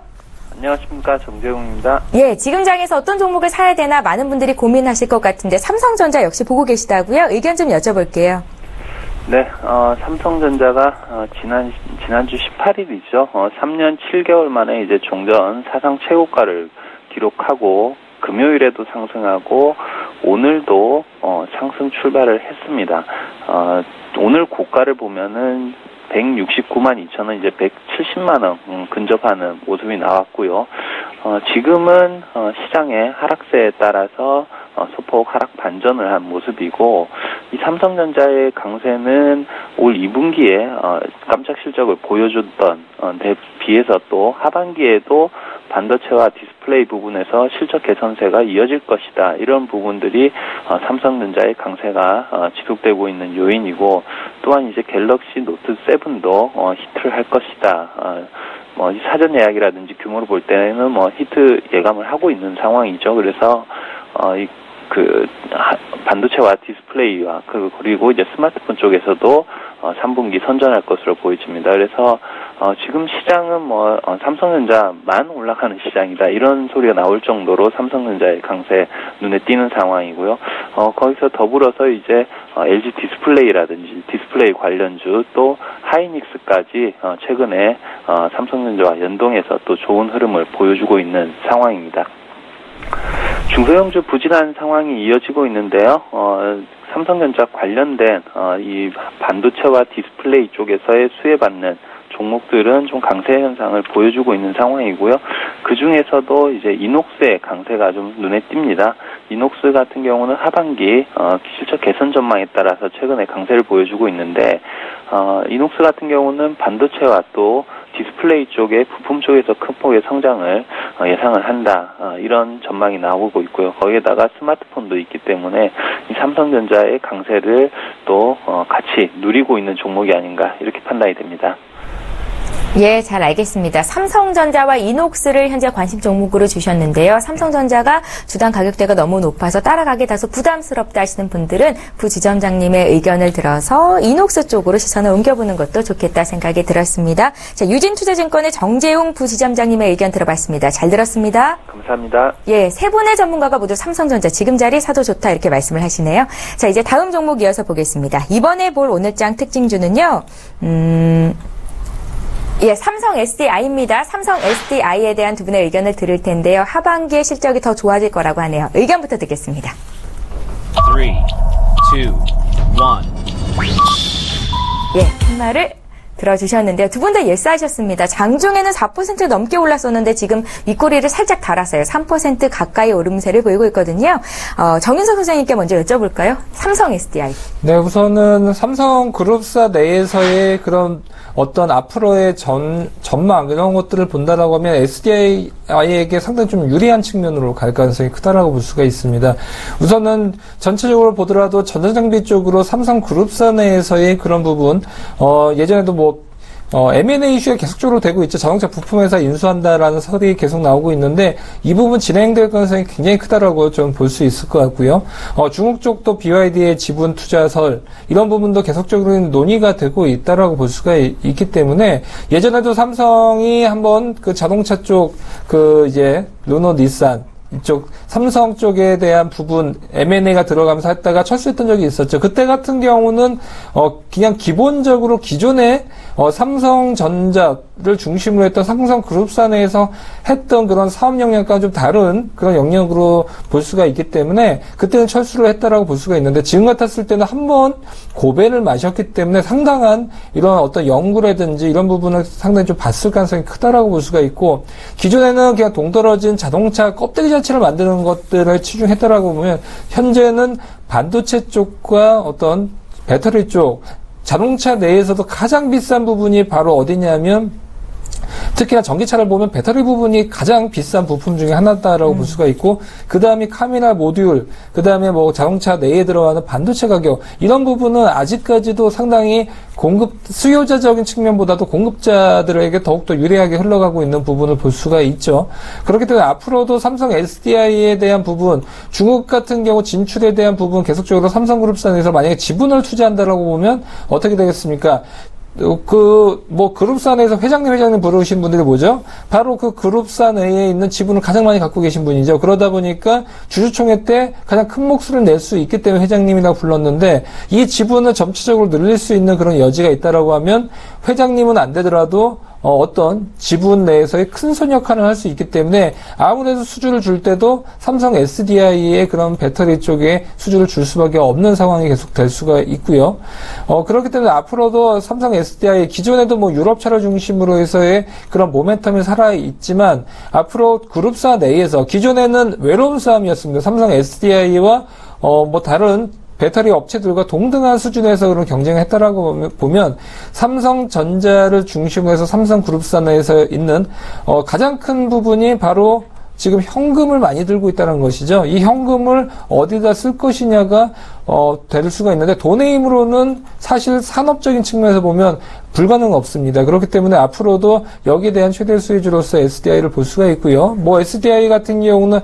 안녕하십니까. 정재웅입니다. 예, 지금 장에서 어떤 종목을 사야 되나 많은 분들이 고민하실 것 같은데 삼성전자 역시 보고 계시다고요? 의견 좀 여쭤볼게요. 네, 삼성전자가 지난주 18일이죠. 3년 7개월 만에 이제 종전 사상 최고가를 기록하고 금요일에도 상승하고 오늘도 상승 출발을 했습니다. 오늘 고가를 보면은 169만 2천 원, 이제 170만 원 근접하는 모습이 나왔고요. 지금은 시장의 하락세에 따라서 소폭 하락 반전을 한 모습이고, 이 삼성전자의 강세는 올 2분기에 깜짝 실적을 보여줬던 데 비해서 또 하반기에도 반도체와 디스플레이 부분에서 실적 개선세가 이어질 것이다. 이런 부분들이 삼성전자의 강세가 지속되고 있는 요인이고, 또한 이제 갤럭시 노트 7도 히트를 할 것이다. 사전 예약이라든지 규모로 볼 때는 히트 예감을 하고 있는 상황이죠. 그래서 반도체와 디스플레이와 그리고 이제 스마트폰 쪽에서도 3분기 선전할 것으로 보여집니다. 그래서 지금 시장은 삼성전자만 올라가는 시장이다, 이런 소리가 나올 정도로 삼성전자의 강세 눈에 띄는 상황이고요. 거기서 더불어서 이제 LG 디스플레이라든지 디스플레이 관련주 또 하이닉스까지 최근에 삼성전자와 연동해서 또 좋은 흐름을 보여주고 있는 상황입니다. 중소형주 부진한 상황이 이어지고 있는데요. 삼성전자 관련된 이 반도체와 디스플레이 쪽에서의 수혜받는 종목들은 좀 강세 현상을 보여주고 있는 상황이고요. 그 중에서도 이제 이녹스의 강세가 좀 눈에 띕니다. 이녹스 같은 경우는 하반기 실적 개선 전망에 따라서 최근에 강세를 보여주고 있는데, 이녹스 같은 경우는 반도체와 또 디스플레이 쪽에 부품 쪽에서 큰 폭의 성장을 예상을 한다, 이런 전망이 나오고 있고요. 거기에다가 스마트폰도 있기 때문에 이 삼성전자의 강세를 또 같이 누리고 있는 종목이 아닌가, 이렇게 판단이 됩니다. 예, 잘 알겠습니다. 삼성전자와 이녹스를 현재 관심 종목으로 주셨는데요. 삼성전자가 주당 가격대가 너무 높아서 따라가기 다소 부담스럽다 하시는 분들은 부지점장님의 의견을 들어서 이녹스 쪽으로 시선을 옮겨보는 것도 좋겠다 생각이 들었습니다. 자, 유진투자증권의 정재웅 부지점장님의 의견 들어봤습니다. 잘 들었습니다. 감사합니다. 예, 세 분의 전문가가 모두 삼성전자 지금 자리 사도 좋다 이렇게 말씀을 하시네요. 자, 이제 다음 종목 이어서 보겠습니다. 이번에 볼 오늘장 특징주는요. 예, 삼성 SDI입니다. 삼성 SDI에 대한 두 분의 의견을 들을 텐데요. 하반기에 실적이 더 좋아질 거라고 하네요. 의견부터 듣겠습니다. 3, 2, 1. 예, 큰 말을 들어주셨는데요. 두 분 다 예스하셨습니다. 장중에는 4% 넘게 올랐었는데 지금 윗꼬리를 살짝 달았어요. 3% 가까이 오름세를 보이고 있거든요. 정윤석 소장님께 먼저 여쭤볼까요? 삼성 SDI. 네, 우선은 삼성그룹사 내에서의 그런 어떤 앞으로의 전망 이런 것들을 본다라고 하면 SDI에게 상당히 좀 유리한 측면으로 갈 가능성이 크다라고 볼 수가 있습니다. 우선은 전체적으로 보더라도 전자장비 쪽으로 삼성그룹사 내에서의 그런 부분, 예전에도 M&A 이슈가 계속적으로 되고 있죠. 자동차 부품회사 인수한다라는 설이 계속 나오고 있는데 이 부분 진행될 가능성이 굉장히 크다라고 좀 볼 수 있을 것 같고요. 중국 쪽도 BYD의 지분 투자설 이런 부분도 계속적으로 논의가 되고 있다라고 볼 수가 있기 때문에 예전에도 삼성이 한번 그 자동차 쪽 이제 르노 닛산 이쪽 삼성 쪽에 대한 부분 M&A가 들어가면서 했다가 철수했던 적이 있었죠. 그때 같은 경우는 그냥 기본적으로 기존에 삼성전자를 중심으로 했던 삼성그룹사 내에서 했던 그런 사업 역량과 좀 다른 그런 영역으로 볼 수가 있기 때문에 그때는 철수를 했다라고 볼 수가 있는데 지금 같았을 때는 한번 고배를 마셨기 때문에 상당한 이런 어떤 연구라든지 이런 부분을 상당히 좀 봤을 가능성이 크다라고 볼 수가 있고 기존에는 그냥 동떨어진 자동차 껍데기 자체를 만드는 것들을 치중했다라고 보면 현재는 반도체 쪽과 어떤 배터리 쪽 자동차 내에서도 가장 비싼 부분이 바로 어디냐면 특히나 전기차를 보면 배터리 부분이 가장 비싼 부품 중에 하나다라고 볼 수가 있고 그 다음에 카메라 모듈 그 다음에 뭐 자동차 내에 들어가는 반도체 가격 이런 부분은 아직까지도 상당히 수요자적인 측면보다도 공급자들에게 더욱더 유리하게 흘러가고 있는 부분을 볼 수가 있죠. 그렇기 때문에 앞으로도 삼성 SDI에 대한 부분 중국 같은 경우 진출에 대한 부분 계속적으로 삼성그룹사 내에서 만약에 지분을 투자한다라고 보면 어떻게 되겠습니까? 그룹사 내에서 회장님 부르신 분들이 뭐죠? 바로 그 그룹사 내에 있는 지분을 가장 많이 갖고 계신 분이죠. 그러다 보니까 주주총회 때 가장 큰 몫을 낼 수 있기 때문에 회장님이라고 불렀는데 이 지분을 점차적으로 늘릴 수 있는 그런 여지가 있다라고 하면 회장님은 안 되더라도 어떤 지분 내에서의 큰손 역할을 할 수 있기 때문에 아무래도 수주를 줄 때도 삼성 SDI의 그런 배터리 쪽에 수주를 줄 수밖에 없는 상황이 계속 될 수가 있고요. 그렇기 때문에 앞으로도 삼성 SDI 기존에도 뭐 유럽차를 중심으로 해서의 그런 모멘텀이 살아있지만 앞으로 그룹사 내에서 기존에는 외로운 싸움이었습니다. 삼성 SDI와 다른 배터리 업체들과 동등한 수준에서 그런 경쟁을 했다라고 보면 삼성전자를 중심으로 해서 삼성그룹사 내에서 있는 가장 큰 부분이 바로 지금 현금을 많이 들고 있다는 것이죠. 이 현금을 어디다 쓸 것이냐가 될 수가 있는데 돈의 힘으로는 사실 산업적인 측면에서 보면 불가능 없습니다. 그렇기 때문에 앞으로도 여기에 대한 최대 수혜주로서 SDI를 볼 수가 있고요. SDI 같은 경우는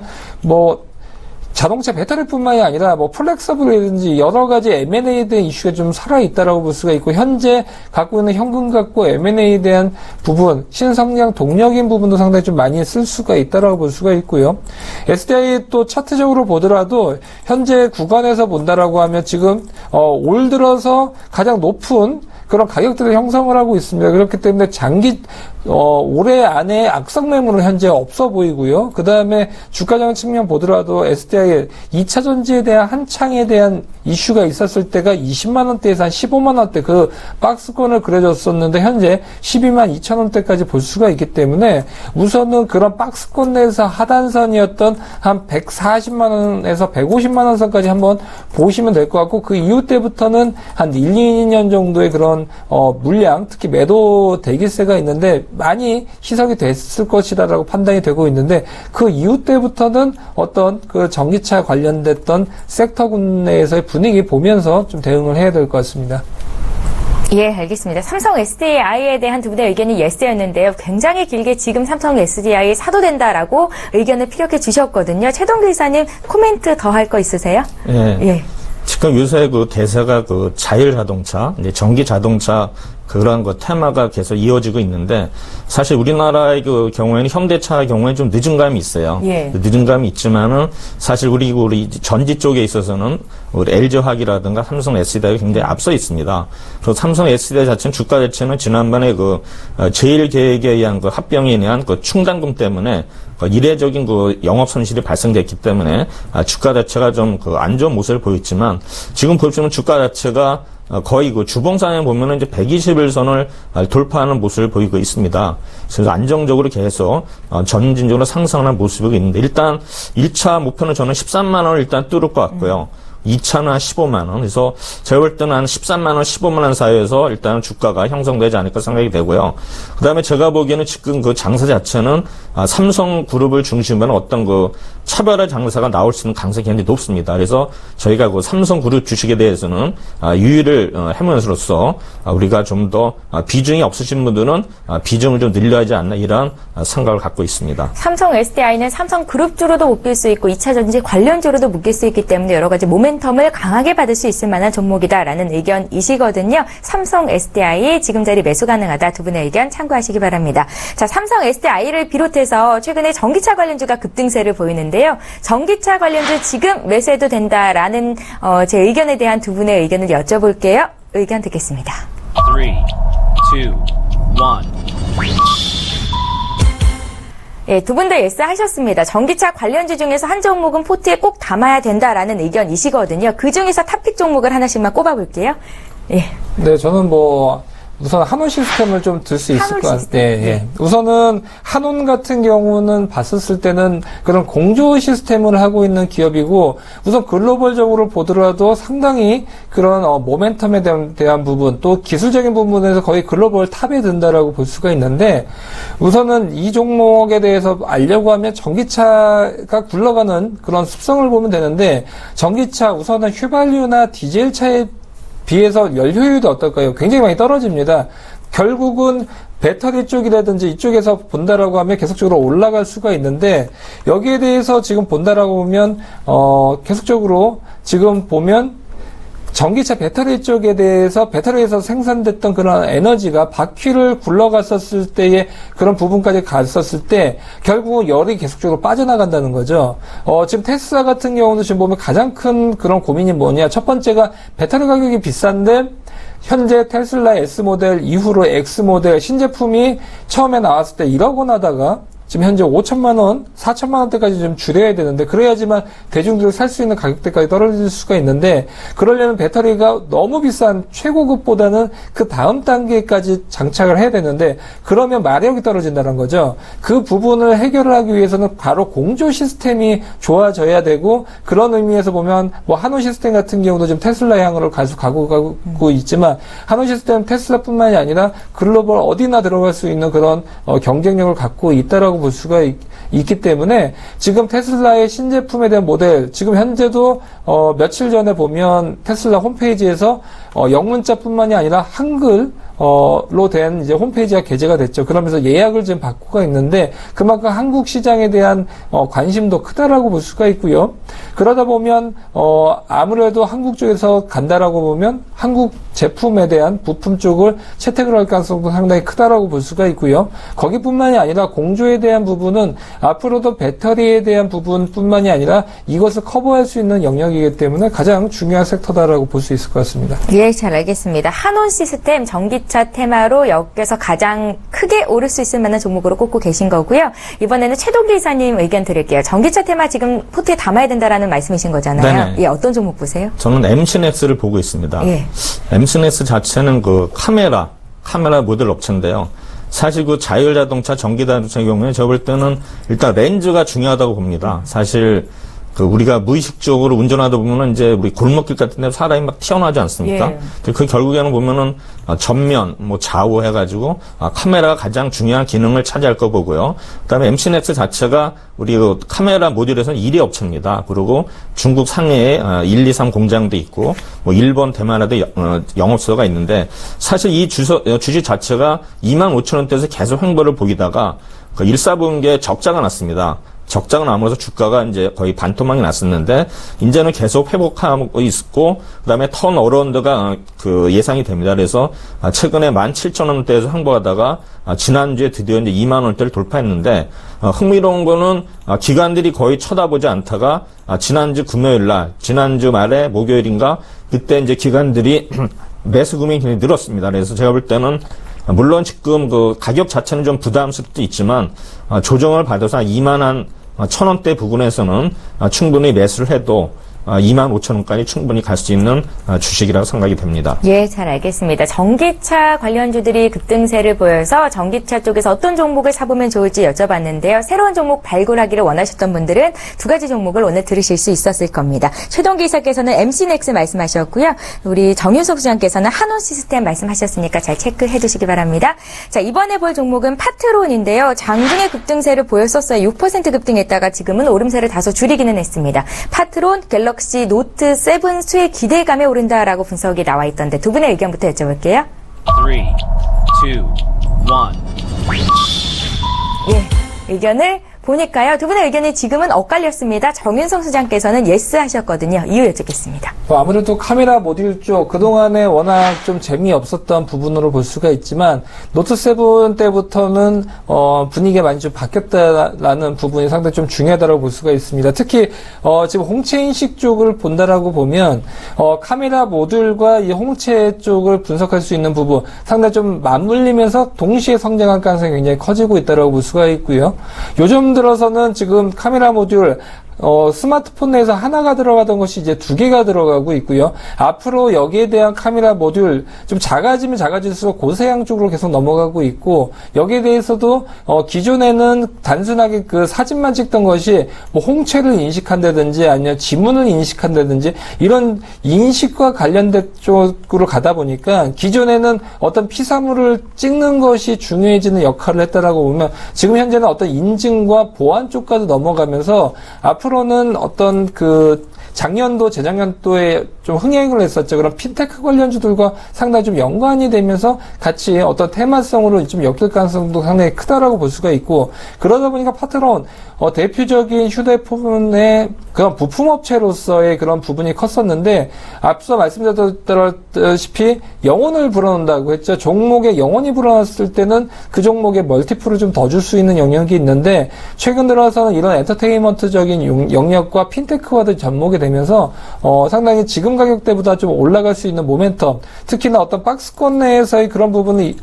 자동차 배터리뿐만이 아니라 플렉서블이라든지 여러 가지 M&A에 대한 이슈가 좀 살아있다라고 볼 수가 있고 현재 갖고 있는 현금 갖고 M&A에 대한 부분, 신성장 동력인 부분도 상당히 좀 많이 쓸 수가 있다라고 볼 수가 있고요. SDI 또 차트적으로 보더라도 현재 구간에서 본다라고 하면 지금 올 들어서 가장 높은 그런 가격들을 형성을 하고 있습니다. 그렇기 때문에 올해 안에 악성 매물은 현재 없어 보이고요. 그 다음에 주가적인 측면 보더라도 SDI의 2차 전지에 대한 한창에 대한 이슈가 있었을 때가 20만원대에서 한 15만원대 그 박스권을 그려줬었는데 현재 12만 2천원대까지 볼 수가 있기 때문에 우선은 그런 박스권 내에서 하단선이었던 한 140만원에서 150만원 선까지 한번 보시면 될 것 같고 그 이후 때부터는 한 1, 2년 정도의 그런 물량 특히 매도 대기세가 있는데 많이 희석이 됐을 것이다라고 판단이 되고 있는데 그 이후 때부터는 어떤 그 전기차 관련됐던 섹터군 내에서의 분위기 보면서 좀 대응을 해야 될 것 같습니다. 예, 알겠습니다. 삼성 SDI에 대한 두 분의 의견이 예스였는데요. 굉장히 길게 지금 삼성 SDI 사도 된다라고 의견을 피력해 주셨거든요. 최동규 이사님 코멘트 더 할 거 있으세요? 예. 지금 요새 그 대세가 그 자율 자동차, 이제 전기 자동차 그런 거 테마가 계속 이어지고 있는데 사실 우리나라의 그 경우에는 현대차의 경우에 좀 늦은 감이 있어요. 예. 늦은 감이 있지만은 사실 우리 전지 쪽에 있어서는 우리 LG화학이라든가 삼성 SDI가 굉장히 앞서 있습니다. 그래서 삼성 SDI 자체는 주가 자체는 지난번에 그 제일 계획에 의한 그 합병에 의한 그 충당금 때문에 이례적인 그 영업 손실이 발생됐기 때문에 주가 자체가 좀 그 안 좋은 모습을 보였지만 지금 보시면 주가 자체가 거의 그 주봉상에 보면은 이제 121선을 돌파하는 모습을 보이고 있습니다. 그래서 안정적으로 계속 점진적으로 상승하는 모습이 있는데 일단 1차 목표는 저는 13만 원을 일단 뚫을 것 같고요. 2차는 한 15만 원. 그래서 제가 볼 때는 한 13만 원, 15만 원 사이에서 일단은 주가가 형성되지 않을까 생각이 되고요. 그다음에 제가 보기에는 지금 그 장사 자체는 삼성그룹을 중심으로 어떤 그 차별화 장사가 나올 수 있는 가능성이 굉장히 높습니다. 그래서 저희가 그 삼성그룹 주식에 대해서는 유의를 하면서로써 우리가 좀 더 비중이 없으신 분들은 비중을 좀 늘려야 하지 않나 이런 생각을 갖고 있습니다. 삼성 SDI는 삼성그룹주로도 묶일 수 있고 2차 전지 관련주로도 묶일 수 있기 때문에 여러 가지 모멘텀을 강하게 받을 수 있을 만한 종목이다라는 의견이시거든요. 삼성 SDI 지금 자리 매수 가능하다. 두 분의 의견 참고하시기 바랍니다. 자, 삼성 SDI를 비롯해서 최근에 전기차 관련주가 급등세를 보이는데요. 전기차 관련주 지금 매수해도 된다라는 제 의견에 대한 두 분의 의견을 여쭤볼게요. 의견 듣겠습니다. 3, 2, 1. 예, 두 분 다 예스 하셨습니다. 전기차 관련주 중에서 한 종목은 포트에 꼭 담아야 된다라는 의견이시거든요. 그 중에서 탑픽 종목을 하나씩만 꼽아볼게요. 예. 네, 저는 우선 한온 시스템을 좀 들 수 있을 것 같아요. 예. 우선은 한온 같은 경우는 봤었을 때는 그런 공조 시스템을 하고 있는 기업이고 우선 글로벌적으로 보더라도 상당히 그런 모멘텀에 대한 부분 또 기술적인 부분에서 거의 글로벌 탑에 든다라고 볼 수가 있는데 우선은 이 종목에 대해서 알려고 하면 전기차가 굴러가는 그런 습성을 보면 되는데 전기차 우선은 휘발유나 디젤 차에 비해서 연료율도 어떨까요? 굉장히 많이 떨어집니다. 결국은 배터리 쪽이라든지 이쪽에서 본다라고 하면 계속적으로 올라갈 수가 있는데 여기에 대해서 지금 본다라고 보면 계속적으로 지금 보면 전기차 배터리 쪽에 대해서 배터리에서 생산됐던 그런 에너지가 바퀴를 굴러갔었을 때의 그런 부분까지 갔었을 때 결국은 열이 계속적으로 빠져나간다는 거죠. 지금 테슬라 같은 경우도 지금 보면 가장 큰 그런 고민이 뭐냐. 첫 번째가 배터리 가격이 비싼데 현재 테슬라 S 모델 이후로 X 모델 신제품이 처음에 나왔을 때 1억 원 하다가 지금 현재 5천만 원, 4천만 원대까지 좀 줄여야 되는데 그래야지만 대중들이 살 수 있는 가격대까지 떨어질 수가 있는데 그러려면 배터리가 너무 비싼 최고급보다는 그 다음 단계까지 장착을 해야 되는데 그러면 마력이 떨어진다는 거죠. 그 부분을 해결을 하기 위해서는 바로 공조 시스템이 좋아져야 되고 그런 의미에서 보면 한온 시스템 같은 경우도 지금 테슬라 향으로 가고 있지만 한온 시스템은 테슬라뿐만이 아니라 글로벌 어디나 들어갈 수 있는 그런 경쟁력을 갖고 있다라고 볼 수가 있기 때문에 지금 테슬라의 신제품에 대한 모델 지금 현재도 며칠 전에 보면 테슬라 홈페이지에서 영문자뿐만이 아니라 한글로 된 이제 홈페이지가 게재가 됐죠. 그러면서 예약을 지금 받고가 있는데 그만큼 한국 시장에 대한 관심도 크다라고 볼 수가 있고요. 그러다 보면 아무래도 한국 쪽에서 간다라고 보면 한국 제품에 대한 부품 쪽을 채택을 할 가능성도 상당히 크다라고 볼 수가 있고요. 거기뿐만이 아니라 공조에 대한 부분은 앞으로도 배터리에 대한 부분뿐만이 아니라 이것을 커버할 수 있는 영역이기 때문에 가장 중요한 섹터다라고 볼 수 있을 것 같습니다. 예, 잘 알겠습니다. 한온 시스템 전기차 테마로 여기서 가장 크게 오를 수 있을 만한 종목으로 꼽고 계신 거고요. 이번에는 최동기 이사님 의견 드릴게요. 전기차 테마 지금 포트에 담아야 된다라는 말씀이신 거잖아요. 네네. 예, 어떤 종목 보세요? 저는 MC넥스를 보고 있습니다. 예. MC넥스 자체는 그 카메라 모델 업체인데요. 사실 그 자율자동차, 전기자동차의 경우에 제가 볼 때는 일단 렌즈가 중요하다고 봅니다. 사실 그 우리가 무의식적으로 운전하다 보면은 이제 우리 골목길 같은 데 사람이 막 튀어나오지 않습니까? 예. 그 결국에는 보면은 전면, 좌우 해가지고 카메라가 가장 중요한 기능을 차지할 거 보고요. 그다음에 MC넥스 자체가 우리 그 카메라 모듈에서는 1위 업체입니다. 그리고 중국 상해에 1, 2, 3 공장도 있고 일본, 대만에도 영업소가 있는데 사실 이 주식 자체가 25,000원대에서 계속 횡보를 보이다가 그 1사분기에 적자가 났습니다. 적자가 나면서 주가가 이제 거의 반토막이 났었는데 이제는 계속 회복하고 있고 그다음에 턴 어라운드가 그 예상이 됩니다. 그래서 최근에 17,000원대에서 항복하다가 지난주에 드디어 이제 2만 원대를 돌파했는데 흥미로운 거는 기관들이 거의 쳐다보지 않다가 지난주 금요일 날 지난주 말에 목요일인가 그때 이제 기관들이 매수금이 굉장히 늘었습니다. 그래서 제가 볼 때는 물론 지금 그 가격 자체는 좀 부담스럽을 수도 있지만 조정을 받아서 2만 1,000원대 부근에서는 충분히 매수를 해도 25,000원까지 충분히 갈 수 있는 주식이라고 생각이 됩니다. 예, 잘 알겠습니다. 전기차 관련주들이 급등세를 보여서 전기차 쪽에서 어떤 종목을 사보면 좋을지 여쭤봤는데요. 새로운 종목 발굴하기를 원하셨던 분들은 두 가지 종목을 오늘 들으실 수 있었을 겁니다. 최동기 이사께서는 MC넥스 말씀하셨고요. 우리 정윤석 수장께서는 한온시스템 말씀하셨으니까 잘 체크해 두시기 바랍니다. 자, 이번에 볼 종목은 파트론인데요. 장중에 급등세를 보였었어요. 6% 급등했다가 지금은 오름세를 다소 줄이기는 했습니다. 파트론, 갤럭시 노트 7 수의 기대감에 오른다라고 분석이 나와 있던데 두 분의 의견부터 여쭤볼게요. 3, 2, 1. 예, 의견을 보니까요. 두 분의 의견이 지금은 엇갈렸습니다. 정윤성 수장께서는 예스 하셨거든요. 이유 여쭙겠습니다. 아무래도 카메라 모듈 쪽 그동안에 워낙 좀 재미없었던 부분으로 볼 수가 있지만 노트7 때부터는 분위기가 많이 좀 바뀌었다라는 부분이 상당히 좀 중요하다고 볼 수가 있습니다. 특히 지금 홍채 인식 쪽을 본다라고 보면 카메라 모듈과 이 홍채 쪽을 분석할 수 있는 부분 상당히 좀 맞물리면서 동시에 성장할 가능성이 굉장히 커지고 있다고 볼 수가 있고요. 요즘 들어서는 지금 카메라 모듈 스마트폰 내에서 하나가 들어가던 것이 이제 두 개가 들어가고 있고요. 앞으로 여기에 대한 카메라 모듈 좀 작아지면 작아질수록 고사양 쪽으로 계속 넘어가고 있고 여기에 대해서도 기존에는 단순하게 그 사진만 찍던 것이 뭐 홍채를 인식한다든지 아니면 지문을 인식한다든지 이런 인식과 관련된 쪽으로 가다 보니까 기존에는 어떤 피사물을 찍는 것이 중요해지는 역할을 했다라고 보면 지금 현재는 어떤 인증과 보안 쪽까지 넘어가면서 앞으로는 어떤 작년도, 재작년도에 좀 흥행을 했었죠. 그런 핀테크 관련주들과 상당히 좀 연관이 되면서 같이 어떤 테마성으로 좀 엮일 가능성도 상당히 크다라고 볼 수가 있고, 그러다 보니까 파트론, 대표적인 휴대폰의 그런 부품업체로서의 그런 부분이 컸었는데, 앞서 말씀드렸다시피 영혼을 불어넣는다고 했죠. 종목에 영혼이 불어넣었을 때는 그 종목에 멀티플을 좀 더 줄 수 있는 영역이 있는데, 최근 들어서는 이런 엔터테인먼트적인 영역과 핀테크와도 접목이 되면서, 상당히 지금 가격대보다 좀 올라갈 수 있는 모멘텀, 특히나 어떤 박스권 내에서의 그런 부분을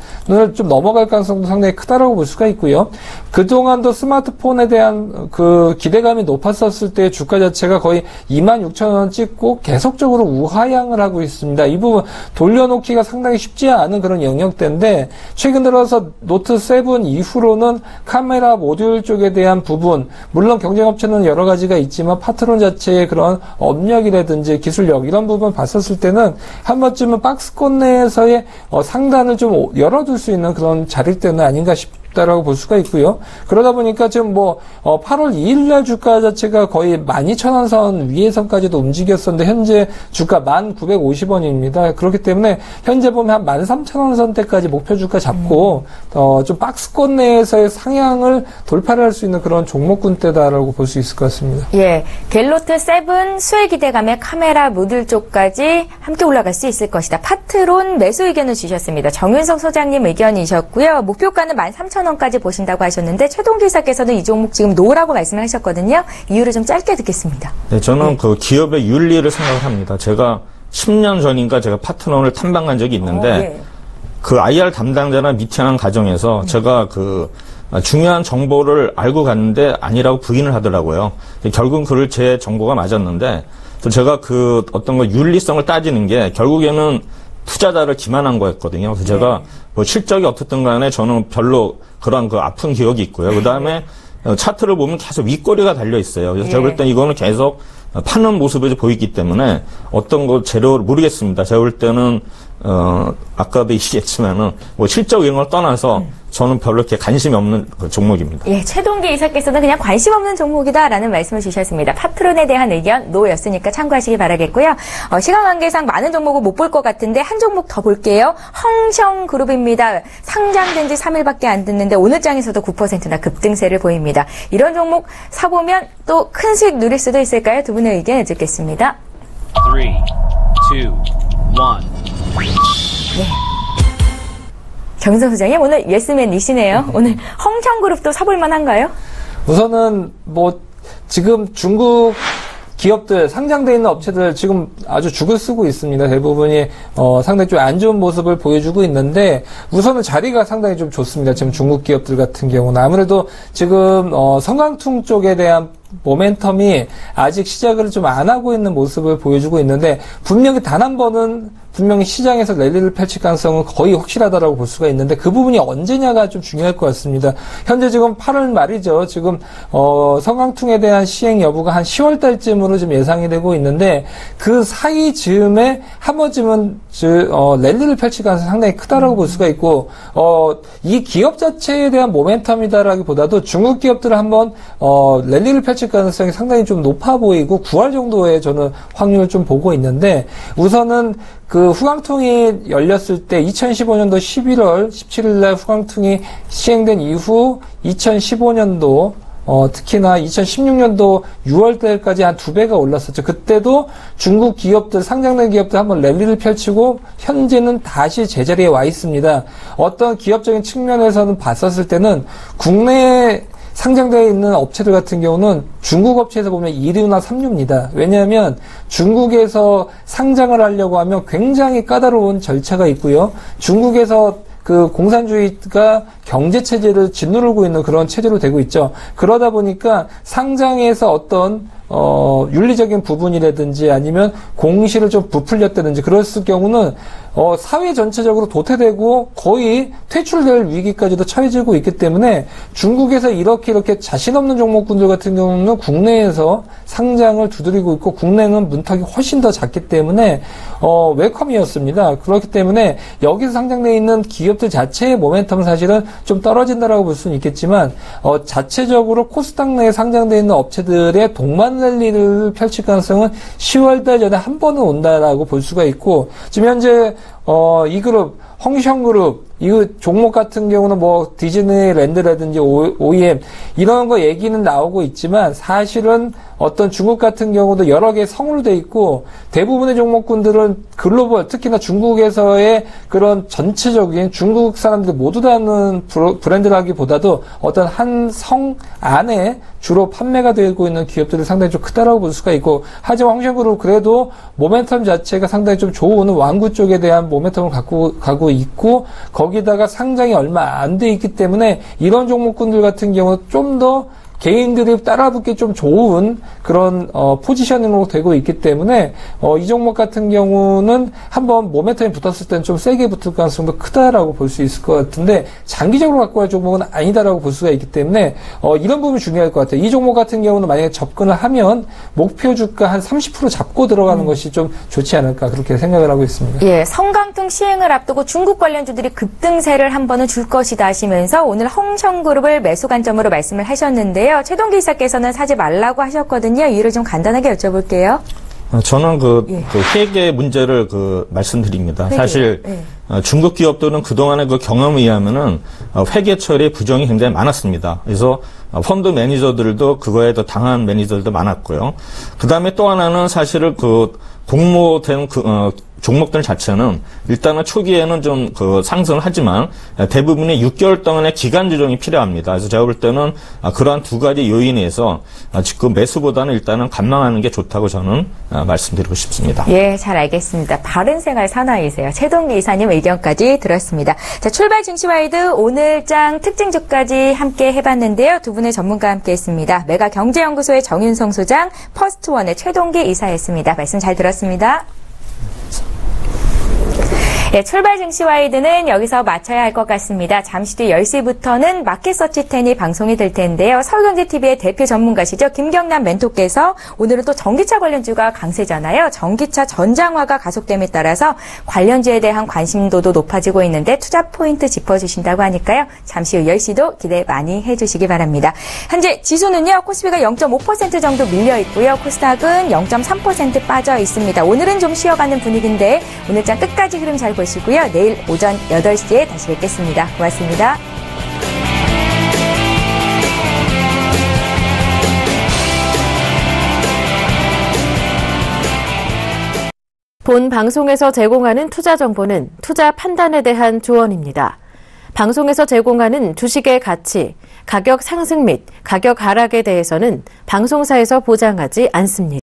좀 넘어갈 가능성도 상당히 크다라고 볼 수가 있고요. 그동안도 스마트폰에 대한 그 기대감이 높았었을 때 주가 자체가 거의 26,000원 찍고 계속적으로 우하향을 하고 있습니다. 이 부분 돌려놓기가 상당히 쉽지 않은 그런 영역대인데 최근 들어서 노트 7 이후로는 카메라 모듈 쪽에 대한 부분, 물론 경쟁업체는 여러 가지가 있지만 파트론 자체의 그런 업력이라든지 기술력 이런 부분 봤었을 때는 한 번쯤은 박스권 내에서의 상단을 좀 열어둘 수 있는 그런 자리대는 아닌가 싶다라고 볼 수가 있고요. 그러다 보니까 지금 8월 2일날 주가 자체가 거의 12,000원 선 위에 선까지도 움직였었는데 현재 주가 1,950원입니다. 그렇기 때문에 현재 보면 한 13,000원 선대까지 목표 주가 잡고 좀 박스권 내에서의 상향을 돌파를 할 수 있는 그런 종목군대다라고 볼 수 있을 것 같습니다. 예, 갤로트 7 수혜 기대감의 카메라 모듈 쪽까지 함께 올라갈 수 있을 것이다. 파트론 매수 의견을 주셨습니다. 정윤석 소장님 의견이셨고요. 목표가는 13,000원까지 보신다고 하셨는데 최동기 이사께서는 이 종목 지금 노라고 말씀을 하셨거든요. 이유를 좀 짧게 듣겠습니다. 네, 저는 그 기업의 윤리를 생각합니다. 제가 10년 전인가 제가 파트론을 탐방한 적이 있는데 그 IR 담당자나 미팅하는 과정에서 제가 중요한 정보를 알고 갔는데 아니라고 부인을 하더라고요. 결국은 그걸 제 정보가 맞았는데 제가 어떤 윤리성을 따지는 게 결국에는 투자자를 기만한 거였거든요. 그래서 제가 실적이 어떻든 간에 저는 별로 그런 아픈 기억이 있고요. 그 다음에 차트를 보면 계속 윗꼬리가 달려 있어요. 그래서 제가 볼 땐 이거는 계속 파는 모습이 보이기 때문에 어떤 재료를 모르겠습니다. 제가 볼 때는 아까도 얘기했지만은 실적 이런 걸 떠나서 저는 별로 이렇게 관심이 없는 종목입니다. 예, 최동기 이사께서는 그냥 관심 없는 종목이다라는 말씀을 주셨습니다. 파트론에 대한 의견 노였으니까 참고하시기 바라겠고요. 시간 관계상 많은 종목을 못 볼 것 같은데 한 종목 더 볼게요. 헝성그룹입니다. 상장된 지 3일밖에 안 됐는데 오늘 장에서도 9%나 급등세를 보입니다. 이런 종목 사보면 또 큰 수익 누릴 수도 있을까요? 두 분의 의견 여쭙겠습니다. 3, 2, 1. 네. 정윤석 소장님 오늘 예스맨이시네요. 오늘 헝성그룹도 사볼 만한가요? 우선은 지금 중국 기업들, 상장돼 있는 업체들 지금 아주 죽을 쓰고 있습니다. 대부분이 상당히 좀 안 좋은 모습을 보여주고 있는데 우선은 자리가 상당히 좀 좋습니다. 지금 중국 기업들 같은 경우는 아무래도 지금 성강통 쪽에 대한 모멘텀이 아직 시작을 좀 안 하고 있는 모습을 보여주고 있는데 분명히 단 한 번은 분명히 시장에서 랠리를 펼칠 가능성은 거의 확실하다라고 볼 수가 있는데 그 부분이 언제냐가 좀 중요할 것 같습니다. 현재 지금 8월 말이죠. 지금 성강통에 대한 시행 여부가 한 10월 달쯤으로 좀 예상이 되고 있는데 그 사이 즈음에 한 번쯤은 랠리를 펼칠 가능성이 상당히 크다라고 볼 수가 있고 이 기업 자체에 대한 모멘텀이다라기보다도 중국 기업들을 한번 랠리를 펼칠 가능성이 상당히 좀 높아 보이고 9월 정도에 저는 확률을 좀 보고 있는데 우선은 그 후광통이 열렸을 때 2015년도 11월 17일 날 후광통이 시행된 이후 2015년도 특히나 2016년도 6월 달까지 한 2배가 올랐었죠. 그때도 중국 기업들, 상장된 기업들 한번 랠리를 펼치고 현재는 다시 제자리에 와 있습니다. 어떤 기업적인 측면에서는 봤었을 때는 국내에 상장되어 있는 업체들 같은 경우는 중국 업체에서 보면 2류나 3류입니다. 왜냐하면 중국에서 상장을 하려고 하면 굉장히 까다로운 절차가 있고요. 중국에서 그 공산주의가 경제 체제를 짓누르고 있는 그런 체제로 되고 있죠. 그러다 보니까 상장에서 어떤 윤리적인 부분이라든지 아니면 공시를 좀 부풀렸다든지 그랬을 경우는 사회 전체적으로 도태되고 거의 퇴출될 위기까지도 처해지고 있기 때문에 중국에서 이렇게 자신 없는 종목군들 같은 경우는 국내에서 상장을 두드리고 있고 국내는 문턱이 훨씬 더 작기 때문에 웰컴이었습니다. 그렇기 때문에 여기서 상장되어 있는 기업들 자체의 모멘텀은 사실은 좀 떨어진다라고 볼 수는 있겠지만 자체적으로 코스닥 내에 상장되어 있는 업체들의 동반 랠리를 펼칠 가능성은 10월달 전에 한 번은 온다라고 볼 수가 있고 지금 현재 이 그룹 헝샹그룹 이 종목 같은 경우는 뭐 디즈니랜드라든지 OEM 이런 거 얘기는 나오고 있지만 사실은 어떤 중국 같은 경우도 여러 개 성으로 돼 있고 대부분의 종목군들은 글로벌 특히나 중국에서의 그런 전체적인 중국 사람들 모두 다 아는 브랜드라기보다도 어떤 한 성 안에 주로 판매가 되고 있는 기업들이 상당히 좀 크다라고 볼 수가 있고 하지만 헝샹그룹 그래도 모멘텀 자체가 상당히 좀 좋은 완구 쪽에 대한 모멘텀을 갖고 가고 있고 거기다가 상장이 얼마 안 돼 있기 때문에 이런 종목군들 같은 경우는 좀 더 개인들이 따라붙기 좀 좋은 그런 포지셔닝으로 되고 있기 때문에 이 종목 같은 경우는 한번 모멘텀이 붙었을 때는 좀 세게 붙을 가능성도 크다라고 볼 수 있을 것 같은데 장기적으로 갖고 갈 종목은 아니다라고 볼 수가 있기 때문에 이런 부분이 중요할 것 같아요. 이 종목 같은 경우는 만약에 접근을 하면 목표 주가 한 30% 잡고 들어가는 것이 좀 좋지 않을까 그렇게 생각을 하고 있습니다. 예, 성강통 시행을 앞두고 중국 관련주들이 급등세를 한 번은 줄 것이다 하시면서 오늘 헝샹그룹을 매수 관점으로 말씀을 하셨는데요. 최동기 이사께서는 사지 말라고 하셨거든요. 이유를 좀 간단하게 여쭤볼게요. 저는 그 회계 문제를 말씀드립니다. 회계. 사실 중국 기업들은 그동안의 그 경험에 의하면은 회계 처리 부정이 굉장히 많았습니다. 그래서 펀드 매니저들도 그거에 더 당한 매니저들도 많았고요. 그 다음에 또 하나는 사실은 공모된 종목들 자체는 일단은 초기에는 좀 상승을 하지만 대부분의 6개월 동안의 기간 조정이 필요합니다. 그래서 제가 볼 때는 그러한 두 가지 요인에서 지금 매수보다는 일단은 관망하는 게 좋다고 저는 말씀드리고 싶습니다. 예, 잘 알겠습니다. 바른생활 사나이세요. 최동기 이사님 의견까지 들었습니다. 자, 출발 증시와이드 오늘장 특징주까지 함께 해봤는데요. 두 분의 전문가와 함께했습니다. 메가경제연구소의 정윤성 소장, 퍼스트원의 최동기 이사였습니다. 말씀 잘 들었습니다. 네, 출발 증시와이드는 여기서 마쳐야 할 것 같습니다. 잠시 뒤 10시부터는 마켓서치 10이 방송이 될 텐데요. 서울경제TV의 대표 전문가시죠. 김경남 멘토께서 오늘은 또 전기차 관련주가 강세잖아요. 전기차 전장화가 가속됨에 따라서 관련주에 대한 관심도도 높아지고 있는데 투자 포인트 짚어주신다고 하니까요. 잠시 후 10시도 기대 많이 해주시기 바랍니다. 현재 지수는요. 코스피가 0.5% 정도 밀려 있고요. 코스닥은 0.3% 빠져 있습니다. 오늘은 좀 쉬어가는 분위기인데 오늘장 끝까지 흐름 잘 보시고요. 내일 오전 8시에 다시 뵙겠습니다. 고맙습니다. 본 방송에서 제공하는 투자 정보는 투자 판단에 대한 조언입니다. 방송에서 제공하는 주식의 가치, 가격 상승 및 가격 하락에 대해서는 방송사에서 보장하지 않습니다.